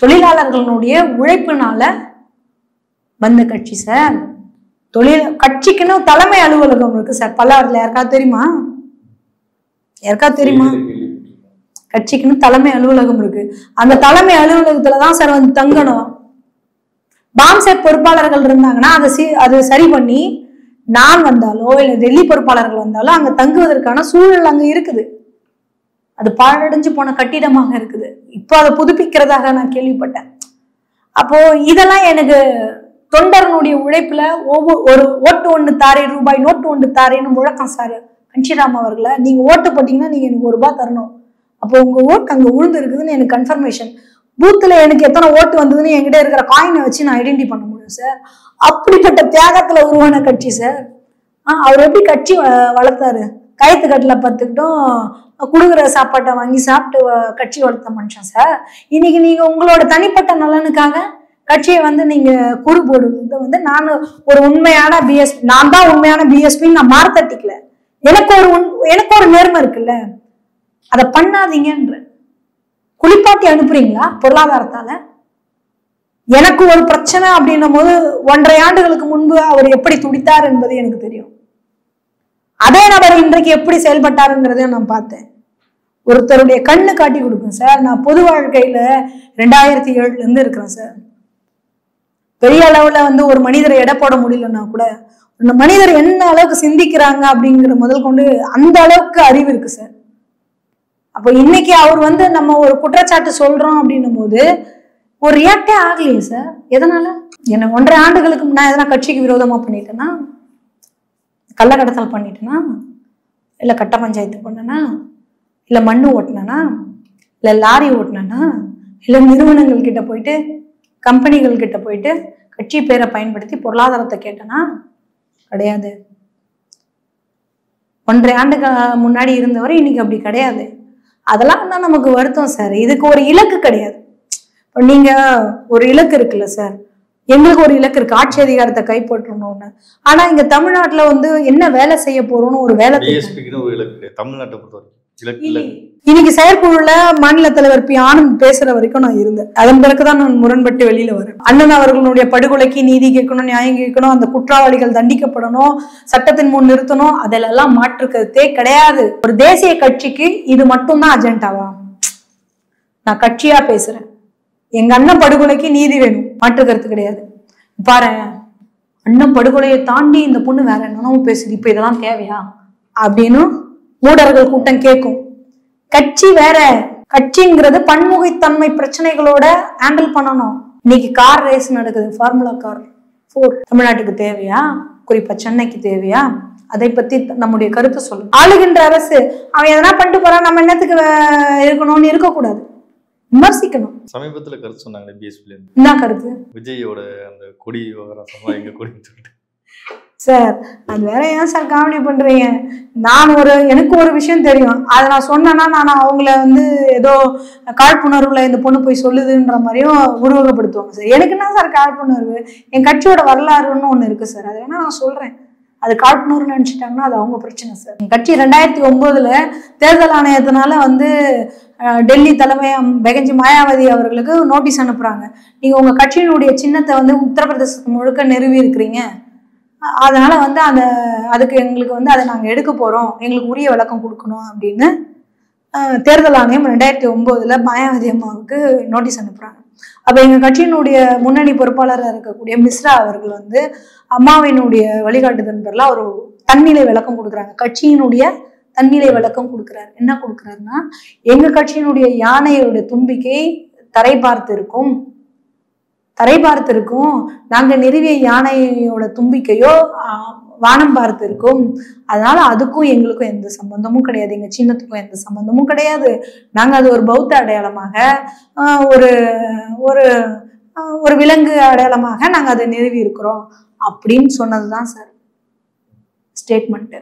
தொழிலாளர்களுடைய உழைப்புனால வந்த கட்சி சார். கட்சிக்குன்னு தலைமை அலுவலகம் இருக்கு சார் பல்லாவரத்துல. யாருக்காவது தெரியுமா? கட்சிக்குன்னு தலைமை அலுவலகம் இருக்கு. அந்த தலைமை அலுவலகத்துலதான் சார் வந்து தங்கணும். பாம்செட் பொறுப்பாளர்கள் இருந்தாங்கன்னா அதை சரி பண்ணி நான் வந்தாலோ இல்ல டெல்லி பொறுப்பாளர்கள் வந்தாலோ அங்க தங்குவதற்கான சூழல் அங்க இருக்குது. அது பாழடைஞ்சு போன கட்டிடமாக இருக்குது. இப்போ அதை புதுப்பிக்கிறதாக நான் கேள்விப்பட்டேன். அப்போ இதெல்லாம் எனக்கு தொண்டரனுடைய உழைப்புல ஒரு ஓட்டு ஒன்று தாரே, ரூபாய் நோட்டு ஒன்று தாரேன்னு முழக்கம் சார் கன்ஷிராம் அவர்களை. நீங்க ஓட்டு போட்டீங்கன்னா நீங்க எனக்கு ₹1 தரணும். அப்போ உங்க ஓட்டு அங்க உழுந்து இருக்குதுன்னு எனக்கு கன்ஃபர்மேஷன். பூத்துல எனக்கு எத்தனை ஓட்டு வந்ததுன்னு என்கிட்ட இருக்கிற காயினை வச்சு நான் ஐடென்டி பண்ண முடியும் சார். அப்படிப்பட்ட தியாகத்துல உருவான கட்சி சார். அவர் எப்படி கட்சி வளர்த்தாரு? கயத்து கட்டில பத்துக்கிட்டும் குடுக்குற சாப்பாட்டை வாங்கி சாப்பிட்டு கட்சி வளர்த்த மனுஷன் சார். இன்னைக்கு நீங்க உங்களோட தனிப்பட்ட நலனுக்காக கட்சியை வந்து நீங்க கூறு போடுறது வந்து, நான் ஒரு உண்மையான பிஎஸ்பி, நான் தான் உண்மையான பிஎஸ்பின்னு நான் மார்த்தட்டிக்கல. எனக்கு ஒரு நேர்மை இருக்குல்ல, அதை பண்ணாதீங்கன்ற. குளிப்பாட்டி அனுப்புறீங்களா பொருளாதாரத்தால? எனக்கு ஒரு பிரச்சனை அப்படின்னும் போது 1.5 ஆண்டுகளுக்கு முன்பு அவர் எப்படி துடித்தார் என்பது எனக்கு தெரியும். அதே நபர் இன்றைக்கு எப்படி செயல்பட்டாருங்கிறதையும் நான் பார்த்தேன். ஒருத்தருடைய கண்ணு காட்டி கொடுக்கும் சார். நான் பொது வாழ்க்கையில 2007 இருந்து இருக்கிறேன் சார். பெரிய அளவுல வந்து ஒரு மனிதரை எடை போட முடியலன்னா கூட அந்த மனிதர் என்ன அளவுக்கு சிந்திக்கிறாங்க அப்படிங்கிற முதல் கொண்டு அந்த அளவுக்கு அறிவு இருக்கு சார். அப்போ இன்னைக்கு அவர் வந்து நம்ம ஒரு குற்றச்சாட்டு சொல்றோம் அப்படின்னும் போது ஒரு ரியாக்டே ஆகலையே சார். எதனால? என்ன 1.5 ஆண்டுகளுக்கு நான் எதனா கட்சிக்கு விரோதமா பண்ணிட்டேன்னா, கள்ள கடத்தல் பண்ணிட்டேனா, இல்ல கட்ட பஞ்சாயத்து பண்ணனா, இல்ல மண்ணு ஓட்டினா, இல்ல லாரி ஓட்டினா, இல்ல நிறுவனங்கள் கிட்ட போயிட்டு கம்பெனிகள் கிட்ட போயிட்டு கட்சி பேரை பயன்படுத்தி பொருளாதாரத்தை கேட்டனா? கிடையாது. 1.5 ஆண்டுக்கு முன்னாடி இருந்தவரை இன்னைக்கு அப்படி கிடையாது. அதெல்லாம் தான் நமக்கு வருத்தம் சார். இதுக்கு ஒரு இலக்கு கிடையாது. இப்போ நீங்க ஒரு இலக்கு இருக்குல்ல சார், எங்களுக்கு ஒரு இலக்கு இருக்கு, ஆட்சி அதிகாரத்தை கைப்பற்றணும்னு. ஆனா இங்க தமிழ்நாட்டுல வந்து என்ன வேலை செய்ய போறோம்னு ஒரு வேலை தமிழ்நாட்டை பொறுத்தவரைக்கும் இன்னைக்கு செயற்குழுல மாநில தலைவர் பி ஆனந்த் பேசுற வரைக்கும் நான் இருந்தேன். அதன் பிறகுதான் நான் முரண்பட்டு வெளியில வரேன். அண்ணன் அவர்களுடைய படுகொலைக்கு நீதி கேட்கணும், நியாயம் கேட்கணும், அந்த குற்றவாளிகள் தண்டிக்கப்படணும், சட்டத்தின் முன் நிறுத்தணும், அதெல்லாம் மாற்று கருத்தே கிடையாது. ஒரு தேசிய கட்சிக்கு இது மட்டும்தான் அஜெண்டாவா? நான் கட்சியா பேசுறேன். எங்க அண்ணன் படுகொலைக்கு நீதி வேணும், மாற்று கருத்து கிடையாது. பாரு, அண்ணன் படுகொலையை தாண்டி இந்த பொண்ணு வேற என்னன்னு பேசுது, இப்ப இதெல்லாம் தேவையா அப்படின்னு மூடர்கள் கூட்டம் கேட்கும். கட்சி வேற. கட்சிங்கிறது பன்முகத்தன்மை பிரச்சனைகளோட ஹேண்டில் பண்ணணும். இன்னைக்கு கார் ரேஸ் நடக்குது, ஃபார்முலா கார் 4 தமிழ்நாட்டுக்கு தேவையா? குறிப்பா சென்னைக்கு தேவையா? அதை பத்தி நம்முடைய கருத்து சொல்லும். ஆளுகின்ற அரசு அவன் எதனா பண்ணிட்டு போறான், நம்ம என்னத்துக்கு இருக்கணும்னு இருக்கக்கூடாது, விமர்சிக்கணும். சமீபத்துல கருத்து சொன்னாங்க பிஎஸ்பில. என்ன கருத்து? விஜயோட அந்த கொடி விவகாரம் எங்க கொடின்னு சொல்லிட்டு. சார் அது வேற ஏன் சார் காமெடி பண்றீங்க? எனக்கு ஒரு விஷயம் தெரியும். அதை நான் சொன்னேன்னா நான் அவங்கள வந்து ஏதோ காழ்ப்புணர்வுல இந்த பொண்ணு போய் சொல்லுதுன்ற மாதிரியும் உருவகப்படுத்துவாங்க சார். எனக்கு என்ன சார் காழ்ப்புணர்வு? என் கட்சியோட வரலாறுன்னு ஒண்ணு இருக்கு சார், அது வேணா நான் சொல்றேன். அது காழ்ப்புணர்வு நினைச்சிட்டாங்கன்னா அது அவங்க பிரச்சனை சார். என் கட்சி 2009 தேர்தல் ஆணையத்தினால வந்து டெல்லி தலைமை பெகஞ்சி மாயாவதி அவர்களுக்கு நோட்டீஸ் அனுப்புறாங்க. நீங்க உங்க கட்சியினுடைய சின்னத்தை வந்து உத்தரப்பிரதேசத்துக்கு முழுக்க நிறுவி இருக்கிறீங்க, அதனால வந்து அதுக்கு எங்களுக்கு வந்து அதை நாங்கள் எடுக்க போறோம், எங்களுக்கு உரிய விளக்கம் கொடுக்கணும் அப்படின்னு தேர்தல் ஆணையம் 2009 மாயாவதி அம்மாவுக்கு நோட்டீஸ் அனுப்புறாங்க. அப்ப எங்க கட்சியினுடைய முன்னணி பொறுப்பாளராக இருக்கக்கூடிய மிஸ்ரா அவர்கள் வந்து அம்மாவினுடைய வழிகாட்டுதல் பேர்ல ஒரு தன்னிலை விளக்கம் கொடுக்குறாங்க. கட்சியினுடைய தன்னிலை விளக்கம் கொடுக்குறாரு. என்ன கொடுக்குறாருன்னா, எங்க கட்சியினுடைய யானையோட தும்பிக்கை தரை பார்த்திருக்கும், நாங்க நிறுவிய யானையோட தும்பிக்கையோ வானம் பார்த்திருக்கும். அதனால அதுக்கும் எங்களுக்கும் எந்த சம்பந்தமும் கிடையாது, எங்க சின்னத்துக்கும் எந்த சம்பந்தமும் கிடையாது. நாங்க அது ஒரு பௌத்த அடையாளமாக, ஒரு ஒரு ஒரு விலங்கு அடையாளமாக நாங்க அதை நிறுவி இருக்கிறோம் அப்படின்னு சொன்னதுதான் சார் ஸ்டேட்மெண்ட்.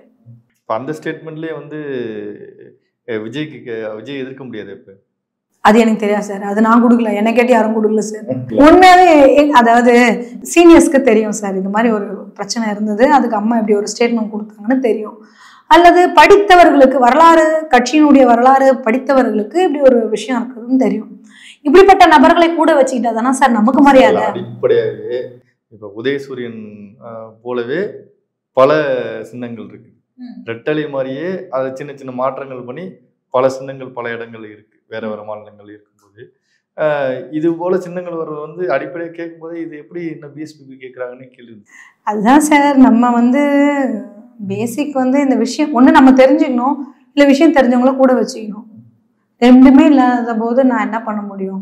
அந்த ஸ்டேட்மெண்ட்லயே வந்து விஜய் எதிர்க்க முடியாது இப்போ. அது எனக்கு தெரியாது சார். அது நான் கொடுக்கல, என்னை கேட்டு யாரும் கொடுக்கல சார். உண்மையாவே அதாவது சீனியர்ஸ்க்கு தெரியும் சார் இது மாதிரி ஒரு பிரச்சனை இருந்தது, அதுக்கு அம்மா இப்படி ஒரு ஸ்டேட்மெண்ட் கொடுத்தாங்கன்னு தெரியும். அல்லது படித்தவர்களுக்கு வரலாறு, கட்சியினுடைய வரலாறு படித்தவர்களுக்கு இப்படி ஒரு விஷயம் இருக்குதுன்னு தெரியும். இப்படிப்பட்ட நபர்களை கூட வச்சுக்கிட்டா தானே சார் நமக்கு மரியாதை. அடிப்படையாகவே இப்போ உதயசூரியன் போலவே பல சின்னங்கள் இருக்கு. ரெட்டலை மாதிரியே அதை சின்ன சின்ன மாற்றங்கள் பண்ணி பல சின்னங்கள் பல இடங்கள் இருக்கு, வேற வேற மாநிலங்கள் இருக்கும்போது இது போல சின்னங்கள் வர்றது வந்து அடிப்படையாக கேட்கும்போது இது எப்படி இன்னும் பிஎஸ்பி கேட்குறாங்கன்னு கேள்வி. அதுதான் சார் நம்ம வந்து பேசிக் வந்து இந்த விஷயம் ஒன்று நம்ம தெரிஞ்சுக்கணும், இல்லை விஷயம் தெரிஞ்சவங்கள கூட வச்சுக்கணும். ரெண்டுமே இல்லாத போது நான் என்ன பண்ண முடியும்?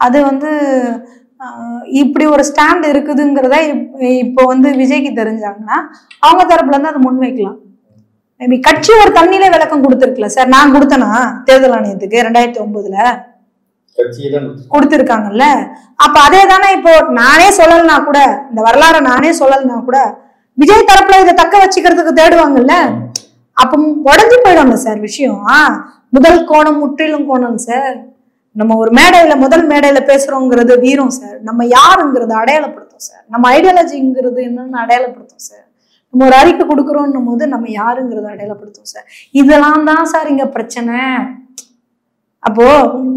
அது வந்து இப்படி ஒரு ஸ்டாண்ட் இருக்குதுங்கிறத இப்போ வந்து விஜய்க்கு தெரிஞ்சாங்கன்னா அவங்க தரப்புல இருந்து அதை முன்வைக்கலாம். மேபி கட்சி ஒரு தண்ணியிலே விளக்கம் கொடுத்துருக்கல சார். நான் கொடுத்தேனா தேர்தல் ஆணையத்துக்கு 2009 கொடுத்துருக்காங்கல்ல. அப்ப அதே தானே இப்போ நானே சொல்லலைன்னா கூட, இந்த வரலாறை நானே சொல்லலைன்னா கூட விஜய் தரப்புல இதை தக்க வச்சுக்கிறதுக்கு தேடுவாங்கல்ல. அப்ப உடஞ்சு போயிடும்ல சார் விஷயம். முதல் கோணம் முற்றிலும் கோணம் சார். நம்ம ஒரு மேடையில முதல் மேடையில பேசுறோங்கிறது வீரம் சார். நம்ம யாருங்கிறத அடையாளப்படுத்தும் சார். நம்ம ஐடியாலஜிங்கிறது என்னன்னு அடையாளப்படுத்தும் சார். நம்ம ஒரு அறிக்கை கொடுக்குறோன்னும் போது நம்ம யாருங்கிறத அடையாளப்படுத்தும் சார். இதெல்லாம் தான் சார் இங்க பிரச்சனை. அப்போ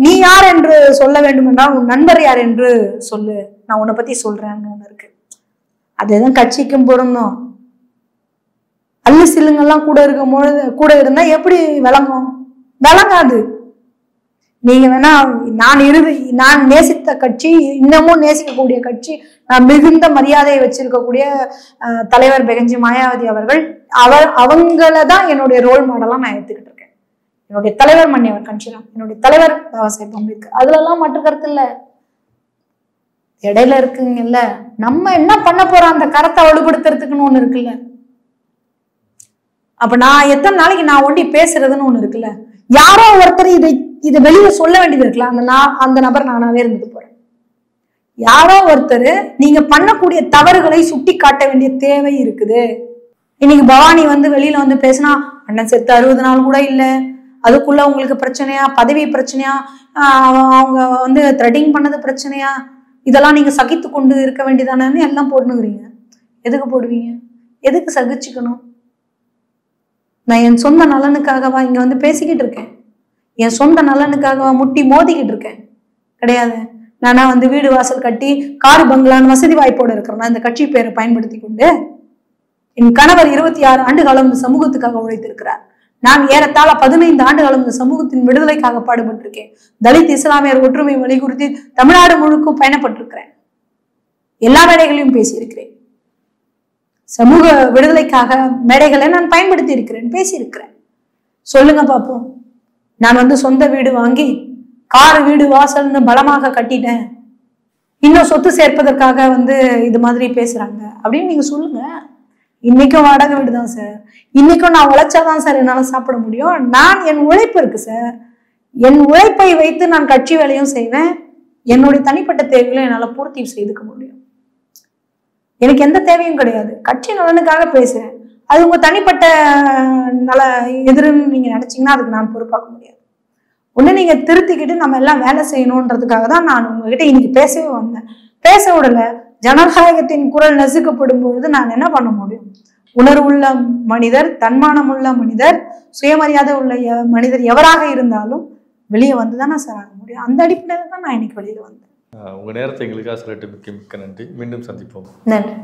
நீ யார் என்று சொல்ல வேண்டும் என்றால் உன் நண்பர் யார் என்று சொல்லு, நான் உன்னை பத்தி சொல்றேன்னு ஒண்ணு இருக்கு. அதுதான் கட்சிக்கும் பொருந்தும். அள்ளு சில்லுங்கெல்லாம் கூட இருக்கும்போது கூட இருந்தா எப்படி விளங்கும்? விளங்காது. நீங்க வேணா நான் நேசித்த கட்சி, இன்னமும் நேசிக்கக்கூடிய கட்சி, நான் மிகுந்த மரியாதையை வச்சிருக்கக்கூடிய தலைவர் பெகஞ்சி மாயாவதி அவர்கள், அவங்களதான் என்னுடைய ரோல் மாடலா நான் எடுத்துக்கிட்டு இருக்கேன். என்னுடைய தலைவர் மன்னியவர் கட்சிராம், என்னுடைய தலைவர் பாபா சாஹேப் அம்பேத்கர், அதுலலாம் மற்ற கருத்து இல்ல. இடையில இருக்குங்கல்ல, நம்ம என்ன பண்ண போறோம் அந்த கரத்தை வலுப்படுத்துறதுக்குன்னு ஒண்ணு இருக்குல்ல. அப்ப நான் எத்தனை நாளைக்கு நான் ஒண்டி பேசுறதுன்னு ஒண்ணு இருக்குல்ல. யாரோ ஒருத்தர் இதை வெளியில சொல்ல வேண்டியது இருக்குல்ல. அந்த நபர் நானாவே இருந்துட்டு போறேன். யாரோ ஒருத்தர் நீங்க பண்ணக்கூடிய தவறுகளை சுட்டி காட்ட வேண்டிய தேவை இருக்குது. இன்னைக்கு பவானி வந்து வெளியில வந்து பேசினா அண்ணன் செத்து 60 நாள் கூட இல்லை, அதுக்குள்ள உங்களுக்கு பிரச்சனையா, பதவி பிரச்சனையா, அவங்க வந்து த்ரெட்டிங் பண்ணது பிரச்சனையா, இதெல்லாம் நீங்க சகித்து கொண்டு இருக்க வேண்டியதானு எல்லாம் போட்டுனுங்கிறீங்க. எதுக்கு போடுவீங்க? எதுக்கு சகிச்சுக்கணும்? நான் என் சொந்த நலனுக்காகவா இங்க வந்து பேசிக்கிட்டு இருக்கேன்? என் சொந்த நலனுக்காகவா முட்டி மோதிக்கிட்டு இருக்கேன்? கிடையாது. நானா வந்து வீடு வாசல் கட்டி காரு பங்களான்னு வசதி வாய்ப்போடு இருக்கிறேன்னா இந்த கட்சி பேரை பயன்படுத்தி கொண்டு என் கணவர் 26 ஆண்டு காலம் இந்த சமூகத்துக்காக உழைத்திருக்கிறார். நான் ஏறத்தாழ 15 ஆண்டு காலம் இந்த சமூகத்தின் விடுதலைக்காக பாடுபட்டிருக்கேன். தலித் இஸ்லாமியர் ஒற்றுமை வலியுறுத்தி தமிழ்நாடு முழுக்கும் பயணப்பட்டிருக்கிறேன். எல்லா மேடைகளையும் பேசியிருக்கிறேன். சமூக விடுதலைக்காக மேடைகளை நான் பயன்படுத்தி இருக்கிறேன், பேசியிருக்கிறேன். சொல்லுங்க பார்ப்போம். நான் வந்து சொந்த வீடு வாங்கி கார் வீடு வாசல்னு பலமாக கட்டிட்டேன், இன்னும் சொத்து சேர்ப்பதற்காக வந்து இது மாதிரி பேசுறாங்க அப்படின்னு நீங்க சொல்லுங்க. இன்னைக்கும் வாடகை வீடு தான் சார். இன்னைக்கும் நான் உழைச்சாதான் சார் என்னால சாப்பிட முடியும். நான் என் உழைப்பு இருக்கு சார். என் உழைப்பை வைத்து நான் கட்சி வேலையும் செய்வேன். என்னுடைய தனிப்பட்ட தேவைகளை என்னால பூர்த்தி செய்துக்க முடியும். எனக்கு எந்த தேவையும் கிடையாது. கட்சி நலனுக்காக பேசுறேன். அது உங்க தனிப்பட்ட நல எதிர்ன்னு நீங்க நினைச்சீங்கன்னா அதுக்கு நான் பொறுப்பாக்க முடியாது. ஒண்ணு நீங்க திருத்திக்கிட்டு நம்ம எல்லாம் வேலை செய்யணுன்றதுக்காக தான் நான் உங்ககிட்ட இன்னைக்கு பேசவே வந்தேன். பேச விடல. ஜனநாயகத்தின் குரல் நசுக்கப்படும் பொழுது நான் என்ன பண்ண முடியும்? உணர்வுள்ள மனிதர், தன்மானமுள்ள மனிதர், சுயமரியாதை உள்ள மனிதர் எவராக இருந்தாலும் வெளியே வந்துதானே சார் ஆக முடியும். அந்த அடிப்படையில தான் நான் இன்னைக்கு வெளியில வந்தேன். உங்க நேரத்தை எங்களுக்காக சொல்லிட்டு மிக்க நன்றி. மீண்டும் சந்திப்போம். நன்றி.